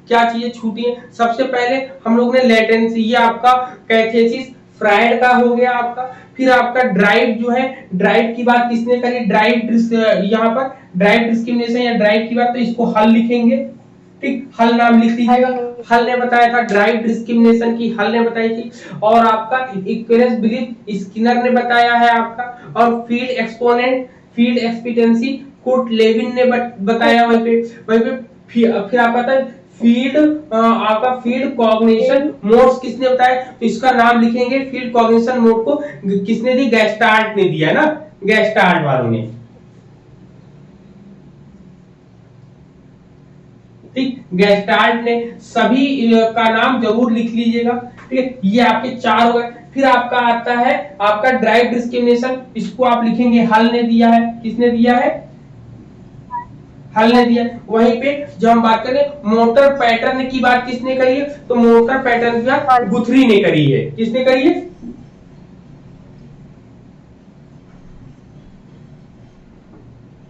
क्या चीजें छूटी है, सबसे पहले हम लोग ने लेटेंसी, ये आपका कैथेसिस फ्राइड का हो गया आपका। फिर आपका ड्राइव जो है, ड्राइव की बात किसने करी, ड्राइव, यहाँ पर ड्राइव डिस्क्रिमिनेशन या ड्राइव की बात, तो इसको हल लिखेंगे, ठीक। हल नाम लिख लीजिएगा, हल ने बताया था ड्राइव डिस्क्रिमिनेशन की, हल ने बताई थी। और आपका इक्विवेलेंस बिलीफ स्किनर ने बताया है आपका। और field exponent, field expectancy Kurt Lewin ने बताया वहीं पे फिर आप बताए फील्ड, आपका फील्ड कॉग्निशन मोड्स किसने बताया, तो इसका नाम लिखेंगे। फील्ड कॉग्निशन मोड को किसने दी, गैस्टार्ट ने दिया ना, गैस्टार्ट वालों ने, ठीक। गैस्टार्ट ने, सभी का नाम जरूर लिख लीजिएगा, ठीक है। ये आपके 4 हो गए। फिर आपका आता है आपका ड्राइव डिस्क्रिमिनेशन, इसको आप लिखेंगे हल ने दिया है, किसने दिया है, हल ने दिया। वहीं पे जब हम बात करें मोटर पैटर्न की बात किसने करी है, तो मोटर पैटर्न की बात गुथरी ने करी है, किसने करी है,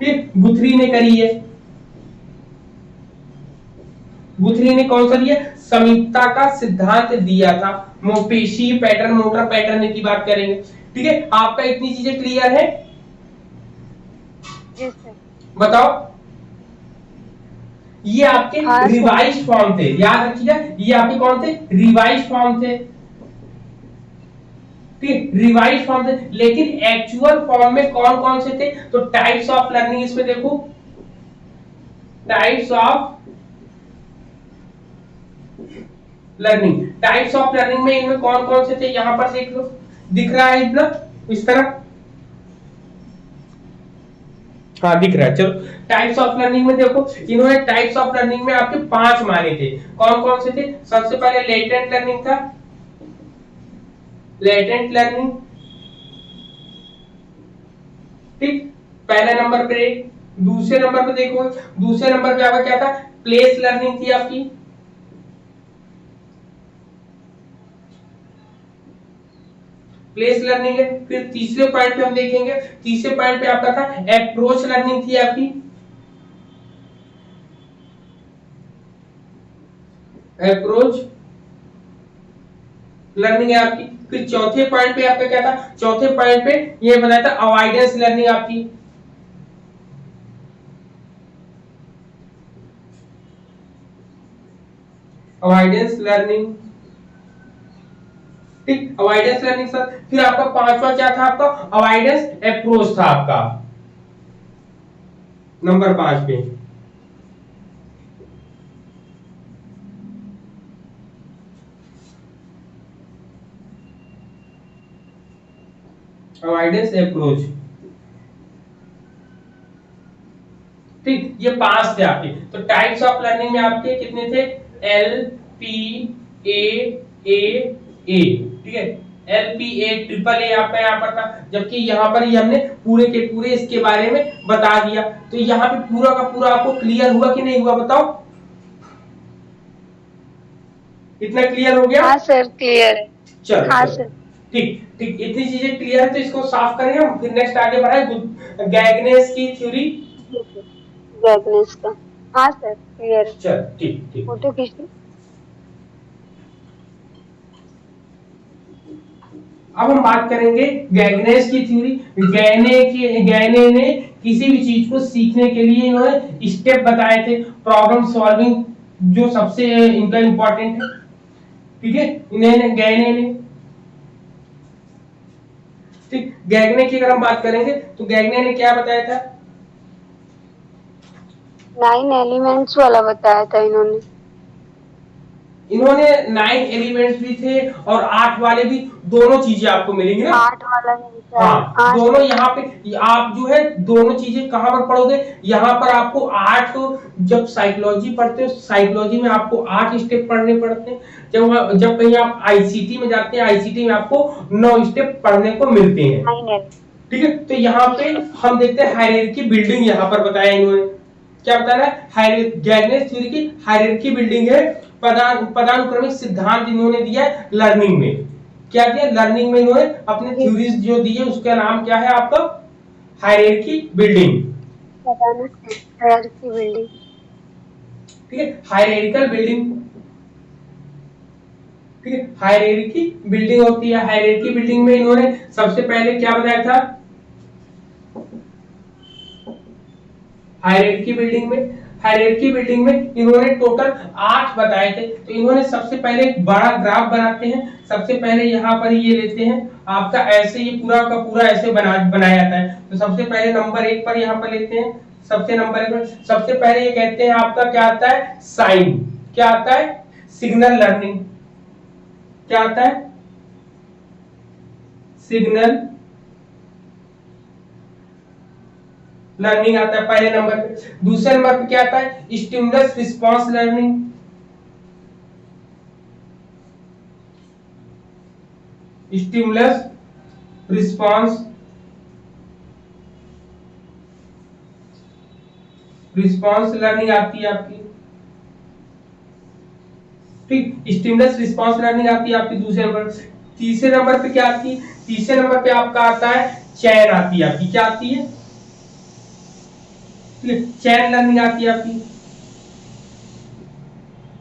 ठीक, गुथरी ने करी है। गुथरी ने कौन सा दिया, समीपता का सिद्धांत दिया था। पेशी पैटर्न, मोटर पैटर्न की बात करेंगे, ठीक है। आपका इतनी चीजें क्लियर है, बताओ। ये आपके रिवाइज फॉर्म थे, याद रखिएगा, ये आपके कौन थे, रिवाइज फॉर्म थे, ठीक, रिवाइज फॉर्म थे। लेकिन एक्चुअल फॉर्म में कौन कौन से थे, तो टाइप्स ऑफ लर्निंग, इसमें देखो types of learning, types of learning में इनमें कौन कौन से थे, यहां पर देख लो, दिख रहा है इतना, इस तरह, हाँ दिख रहा है। चलो टाइप्स ऑफ लर्निंग में देखो, इन्होंने टाइप्स ऑफ लर्निंग में आपके 5 माने थे, कौन कौन से थे, सबसे पहले लेटेंट लर्निंग था, लेटेंट लर्निंग, ठीक, पहले नंबर पे। दूसरे नंबर पे देखो, दूसरे नंबर पे आपका क्या था, प्लेस लर्निंग थी आपकी, प्लेस लर्निंग है। फिर तीसरे पॉइंट पे हम देखेंगे, तीसरे पॉइंट पे आपका था अप्रोच लर्निंग थी आपकी, अप्रोच लर्निंग है आपकी। फिर चौथे पॉइंट पे आपका क्या था, चौथे पॉइंट पे ये बनाया था अवॉइडेंस लर्निंग आपकी, अवॉइडेंस लर्निंग, ठीक, अवॉइडेंस लर्निंग सर। फिर आपका पांचवा क्या था, आपका अवॉइडेंस अप्रोच था आपका, नंबर 5 पे। अवॉइडेंस अप्रोच, ठीक, ये 5 थे आपके। तो टाइप्स ऑफ लर्निंग में आपके कितने थे, एल पी ए, ठीक है, L P A triple A आपका यहाँ पर था, जबकि यहाँ पर ही हमने पूरे के पूरे इसके बारे में बता दिया। तो यहाँ पे पूरा का पूरा आपको क्लियर हुआ कि नहीं हुआ, बताओ, इतना क्लियर हो गया,
हाँ सर क्लियर है,
चलो
हाँ
चलो,
सर,
ठीक ठीक, इतनी चीजें क्लियर है, तो इसको साफ करेंगे हम, फिर नेक्स्ट आगे बढ़ाए गैगनेस की थ्योरी,
गैगनेस का, हाँ सर क्लियर है,
चल ठीक ठीक।
फोटो खींच लो।
अब हम बात करेंगे गैगनेस की थ्योरी। गैने ने किसी भी चीज को सीखने के लिए इन्होंने स्टेप बताए थे, प्रॉब्लम सॉल्विंग जो सबसे इनका इंपॉर्टेंट है, ठीक है, इन्हें गैने ने, ठीक। गैगने की अगर हम बात करेंगे तो गैगने ने क्या बताया था?
9 एलिमेंट्स वाला बताया था इन्होंने।
इन्होंने 9 एलिमेंट्स भी थे और 8 वाले भी, दोनों चीजें आपको मिलेंगी ना।
8 वाला नहीं था।
हाँ, दोनों यहाँ पे आप जो है दोनों चीजें कहां पर पढ़ोगे, यहाँ पर आपको 8, जब साइकोलॉजी पढ़ते हो साइकोलॉजी में आपको 8 स्टेप पढ़ने पड़ते हैं, जब कहीं आप आईसीटी में जाते हैं आईसीटी में आपको 9 स्टेप पढ़ने को मिलते हैं, ठीक है। तो यहाँ पे हम देखते हैं हायरार्की बिल्डिंग, यहाँ पर बताया इन्होंने, क्या बताया है, गैगनेस थ्योरी की हायरार्की बिल्डिंग है, पदानुक्रमिक सिद्धांत इन्होंने दिया है लर्निंग में। क्या दिया लर्निंग में? इन्होंने अपने थ्योरीज जो दी है उसका नाम क्या है आपका? हायरार्की बिल्डिंग,
हायरार्की बिल्डिंग,
ठीक है, हायरार्किकल बिल्डिंग, ठीक है, हायरार्की बिल्डिंग होती है। हायरार्की बिल्डिंग में इन्होंने सबसे पहले क्या बताया था? हायरार्की बिल्डिंग में इन्होंने टोटल 8 बताए थे। तो इन्होंने सबसे पहले एक बड़ा ग्राफ बनाते हैं, सबसे पहले यहाँ पर ये लेते हैं आपका, ऐसे ये पूरा का पूरा ऐसे बनाया जाता है। तो सबसे पहले नंबर 1 पर यहाँ पर लेते हैं, सबसे पहले ये कहते हैं आपका क्या आता है? साइन। क्या आता है? Signal learning. क्या आता है? सिग्नल लर्निंग आता है पहले नंबर पे। दूसरे नंबर पे क्या आता है? Stimulus response learning. Stimulus response learning आती है आपकी, ठीक, स्टिमुलस रिस्पांस लर्निंग आती है आपकी दूसरे नंबर। तीसरे नंबर पे क्या आती है? तीसरे नंबर पे आपका आता है चैन आती है आपकी। क्या आती है? चैन लर्निंग आती है आपकी,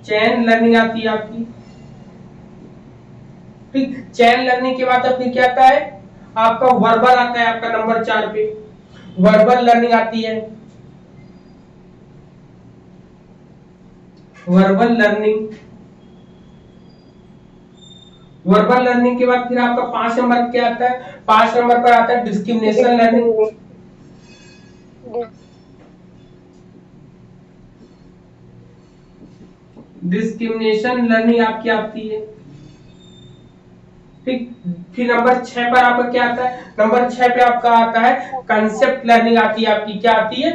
चैन लर्निंग आती है आपकी, ठीक। चैन लर्निंग के बाद अपनी क्या आता है? आपका वर्बल आता है आपका नंबर 4 पे, वर्बल लर्निंग आती है, वर्बल लर्निंग के बाद फिर आपका 5 नंबर क्या आता है? 5 नंबर पर आता है डिस्क्रिमिनेशन लर्निंग। डिस्क्रिमिनेशन लर्निंग आपकी आती है, ठीक। फिर नंबर 6 पर आपका क्या आता है? नंबर 6 पे आपका आता है कंसेप्ट लर्निंग आती है आपकी। क्या आती है?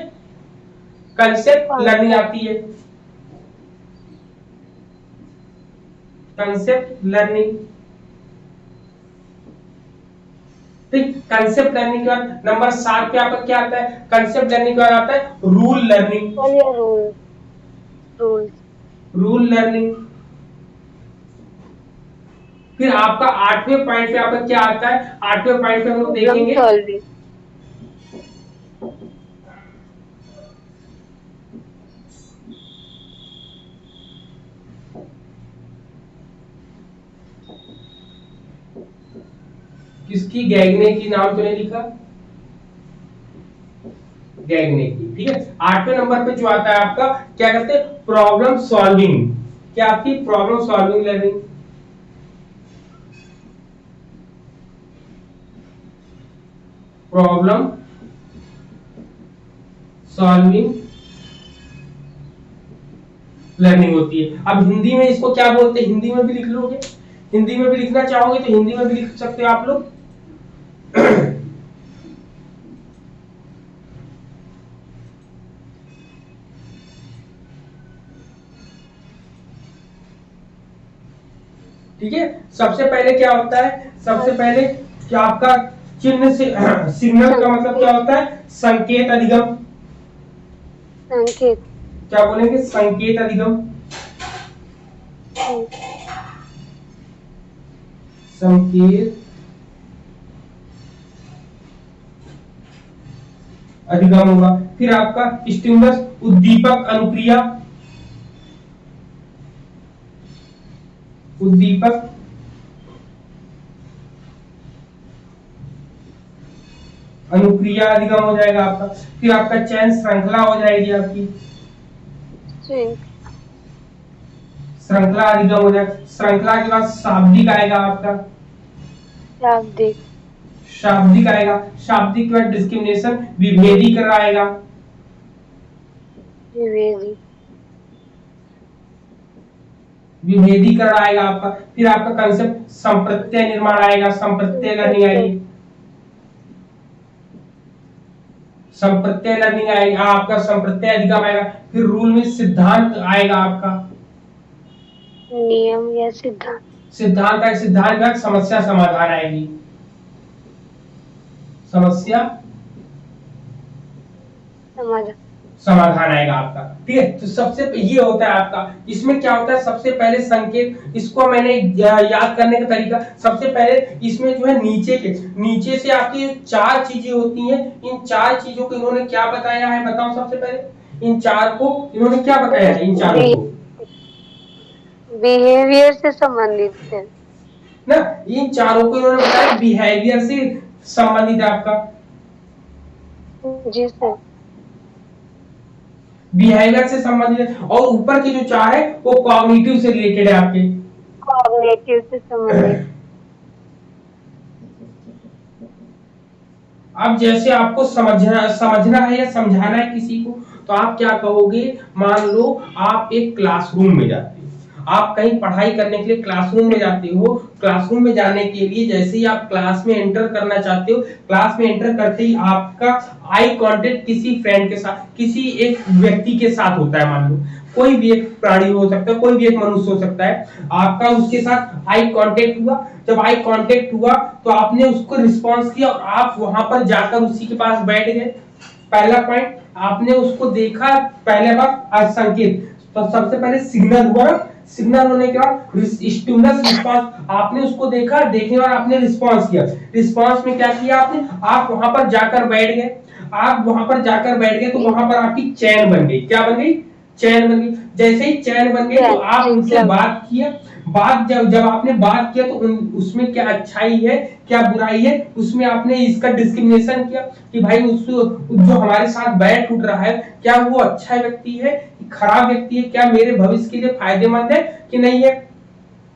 कंसेप्ट लर्निंग आती है, कंसेप्ट लर्निंग, ठीक। कंसेप्ट लर्निंग के बाद नंबर 7 पे आपका क्या आता है? कंसेप्ट लर्निंग के बाद आता है रूल लर्निंग, रूल लर्निंग। फिर आपका 8वें पॉइंट पे आपका क्या आता है? 8वें पॉइंट पे हम लोग देखेंगे किसकी? गैगने की। नाम तो नहीं लिखा, गैगने की, ठीक है। 8वें नंबर पे जो आता है आपका क्या कहते हैं? Problem solving. क्या आपकी? Problem solving learning, problem solving learning होती है। अब हिंदी में इसको क्या बोलते हैं? हिंदी में भी लिख लोगे, हिंदी में भी लिखना चाहोगे तो हिंदी में भी लिख सकते हो आप लोग। ठीक है। सबसे पहले क्या होता है? सबसे पहले क्या आपका चिन्ह से सिग्नल का मतलब क्या होता है? संकेत अधिगम।
संकेत,
क्या बोलेंगे? संकेत अधिगम, संकेत अधिगम होगा। फिर आपका स्टिमुलस उद्दीपक अनुक्रिया, उद्दीपक अनुक्रिया अधिगम हो जाएगा आपका, फिर आपका चयन श्रृंखला हो जाएगी आपकी, श्रृंखला अधिगम हो जाएगा। श्रृंखला के बाद शाब्दिक आएगा आपका,
शाब्दिक
शाब्दिक आएगा, शाब्दिक के बाद डिस्क्रिमिनेशन विभेदीकरण आएगा, विभेदीकरण आएगा आपका, फिर आपका कंसेप्ट संप्रत्यय निर्माण आएगा, संप्रत्यय लर्निंग आएगी, संप्रत्यय लर्निंग आएगा आपका, संप्रत्यय अधिगम आएगा, फिर रूल में सिद्धांत आएगा आपका,
नियम या सिद्धांत,
सिद्धांत है, सिद्धांत का समस्या समाधान आएगी, समस्या समाधान आएगा आपका। ठीक है, तो सबसे ये होता है आपका, इसमें क्या होता है, सबसे पहले संकेत, इसको मैंने याद करने का तरीका, सबसे पहले इसमें जो है नीचे से आपकी 4 चीजें होती हैं, इन 4 चीजों को इन्होंने क्या बताया है, बताओ सबसे पहले इन 4 को इन्होंने क्या बताया है, इन 4 को
बिहेवियर से संबंधित है
ना, इन 4 को इन्होंने बताया बिहेवियर से संबंधित है आपका,
जी सर,
बिहेवियर से संबंधित है, और ऊपर के जो 4 है वो कॉग्निटिव से रिलेटेड है आपके,
कॉग्निटिव से संबंधित।
अब जैसे आपको समझना है या समझाना है किसी को, तो आप क्या कहोगे, मान लो आप एक क्लासरूम में जाते हो, आप कहीं पढ़ाई करने के लिए क्लासरूम में जाते हो, क्लासरूम में जाने के लिए जैसे ही आप क्लास में एंटर करना चाहते हो, क्लास में एंटर करते ही आपका आई कांटेक्ट किसी फ्रेंड के साथ, किसी एक व्यक्ति के साथ होता है, मान लो कोई भी एक प्राणी हो सकता है, कोई भी एक मनुष्य हो सकता है, आपका उसके साथ आई कांटेक्ट हुआ, जब आई कांटेक्ट हुआ तो आपने उसको रिस्पॉन्स किया और आप वहां पर जाकर उसी के पास बैठ गए। पहला पॉइंट, आपने उसको देखा, पहले बार संकेत, तो सबसे पहले सिग्नल हुआ, सिग्नल होने के बाद स्टिमुलस रिस्पांस, आपने उसको देखा, देखने के बाद आपने रिस्पांस किया, रिस्पांस में क्या किया आपने, आप वहां पर जाकर बैठ गए, आप वहां पर जाकर बैठ गए तो वहां पर आपकी चैन बन गई, क्या बन गई, चैन बन गई। जैसे ही चैन बन गई तो आप उनसे बात किया, बात जब आपने बात किया तो उसमें क्या अच्छाई है क्या बुराई है, उसमें आपने इसका डिस्क्रिमिनेशन किया कि भाई उस जो हमारे साथ बैठ उठ रहा है क्या वो अच्छा व्यक्ति है, खराब व्यक्ति है, क्या मेरे भविष्य के लिए फायदेमंद है कि नहीं है,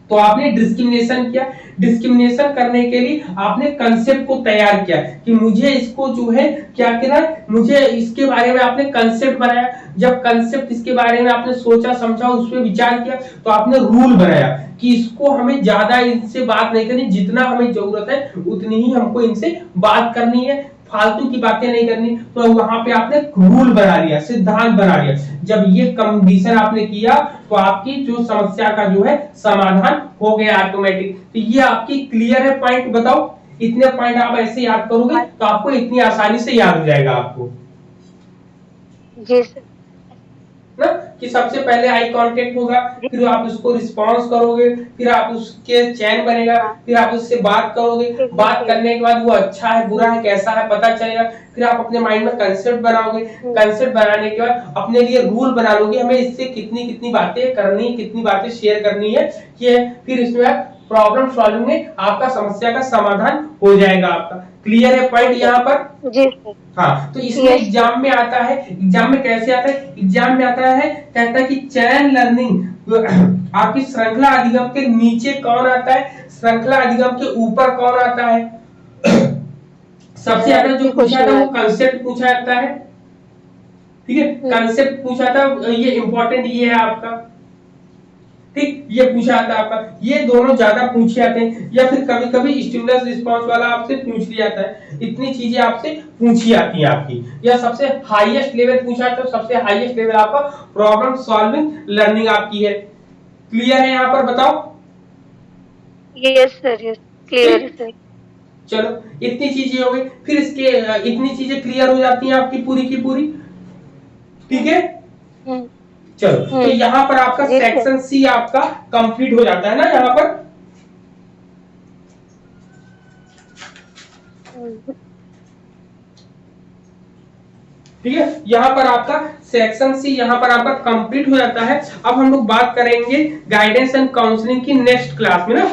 तो आपने डिस्क्रिमिनेशन किया। डिस्क्रिमिनेशन करने के लिए आपने कंसेप्ट को तैयार किया कि मुझे इसको जो है क्या करना है, मुझे इसके बारे में आपने कंसेप्ट बनाया, जब कंसेप्ट इसके बारे में आपने सोचा समझा उस पर विचार किया तो आपने रूल बनाया कि इसको हमें ज्यादा इनसे बात नहीं करनी, जितना हमें जरूरत है उतनी ही हमको इनसे बात करनी है, फालतू की बातें नहीं करनी। तो वहां पे आपने रूल बना लिया, सिद्धांत बना लिया। जब ये कंडीशन आपने किया तो आपकी जो समस्या का जो है समाधान हो गया ऑटोमेटिक। तो ये आपकी क्लियर है पॉइंट, बताओ इतने पॉइंट आप ऐसे याद करोगे तो आपको इतनी आसानी से याद हो जाएगा आपको
जी सर
ना, कि सबसे पहले आई कांटेक्ट होगा, फिर आप उसको रिस्पांस करोगे, फिर आप उसके चैन बनेगा, फिर आप उससे बात करोगे, बात करने के बाद वो अच्छा है बुरा है कैसा है पता चलेगा, फिर आप अपने माइंड में कंसेप्ट बनाओगे, कंसेप्ट बनाने के बाद अपने लिए रूल बना लोगे, हमें इससे कितनी कितनी बातें करनी है, कितनी बातें शेयर करनी है, कि फिर इसमें प्रॉब्लम सॉल्विंग में आपका समस्या का समाधान हो जाएगा आपका। क्लियर है पॉइंट यहाँ पर?
जी सर।
हाँ, तो इसमें एग्जाम में आता है, एग्जाम में कैसे आता है, एग्जाम में आता है कहता है कि चैन लर्निंग आपकी श्रृंखला अधिगम के नीचे कौन आता है, श्रृंखला अधिगम के ऊपर कौन आता है। सबसे ज्यादा जो पूछा था वो कंसेप्ट पूछा जाता है, ठीक है, कंसेप्ट पूछा था, ये इंपॉर्टेंट ये है आपका, ठीक, ये पूछा आता है आपका, ये दोनों ज्यादा पूछे जाते हैं, या फिर कभी कभी स्टिमुलस रिस्पांस वाला आपसे पूछ लिया जाता है, इतनी चीजें आपसे पूछी जाती हैं आपकी, या सबसे हाईएस्ट लेवल पूछा तो सबसे हाईएस्ट लेवल आपका प्रॉब्लम सॉल्विंग लर्निंग आपकी है। क्लियर है यहाँ पर, बताओ?
यस सर, यस क्लियर है सर।
चलो इतनी चीजें हो गई, फिर इसके इतनी चीजें क्लियर हो जाती हैं आपकी पूरी की पूरी, ठीक है। चलो तो यहाँ पर आपका सेक्शन सी आपका कंप्लीट हो जाता है ना, यहाँ पर ठीक है, यहाँ पर आपका सेक्शन सी यहाँ पर आपका कंप्लीट हो जाता है। अब हम लोग बात करेंगे गाइडेंस एंड काउंसलिंग की नेक्स्ट क्लास में ना,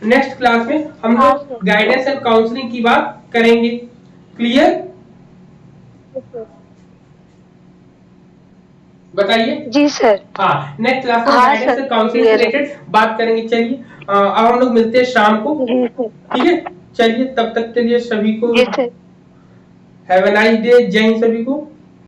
नेक्स्ट क्लास में हम लोग गाइडेंस एंड काउंसलिंग की बात करेंगे। क्लियर? बताइए।
जी सर।
हाँ, नेक्स्ट क्लास में
हाँ
गाइडेंस
सर,
से काउंसलिंग से
क्लियर है।
रिलेटेड बात करेंगे। चलिए अब हम लोग मिलते हैं शाम को,
जी सर।
ठीक है। चलिए तब तक के लिए सभी को
जी sir.
Have a nice day. जय हिंद सभी को।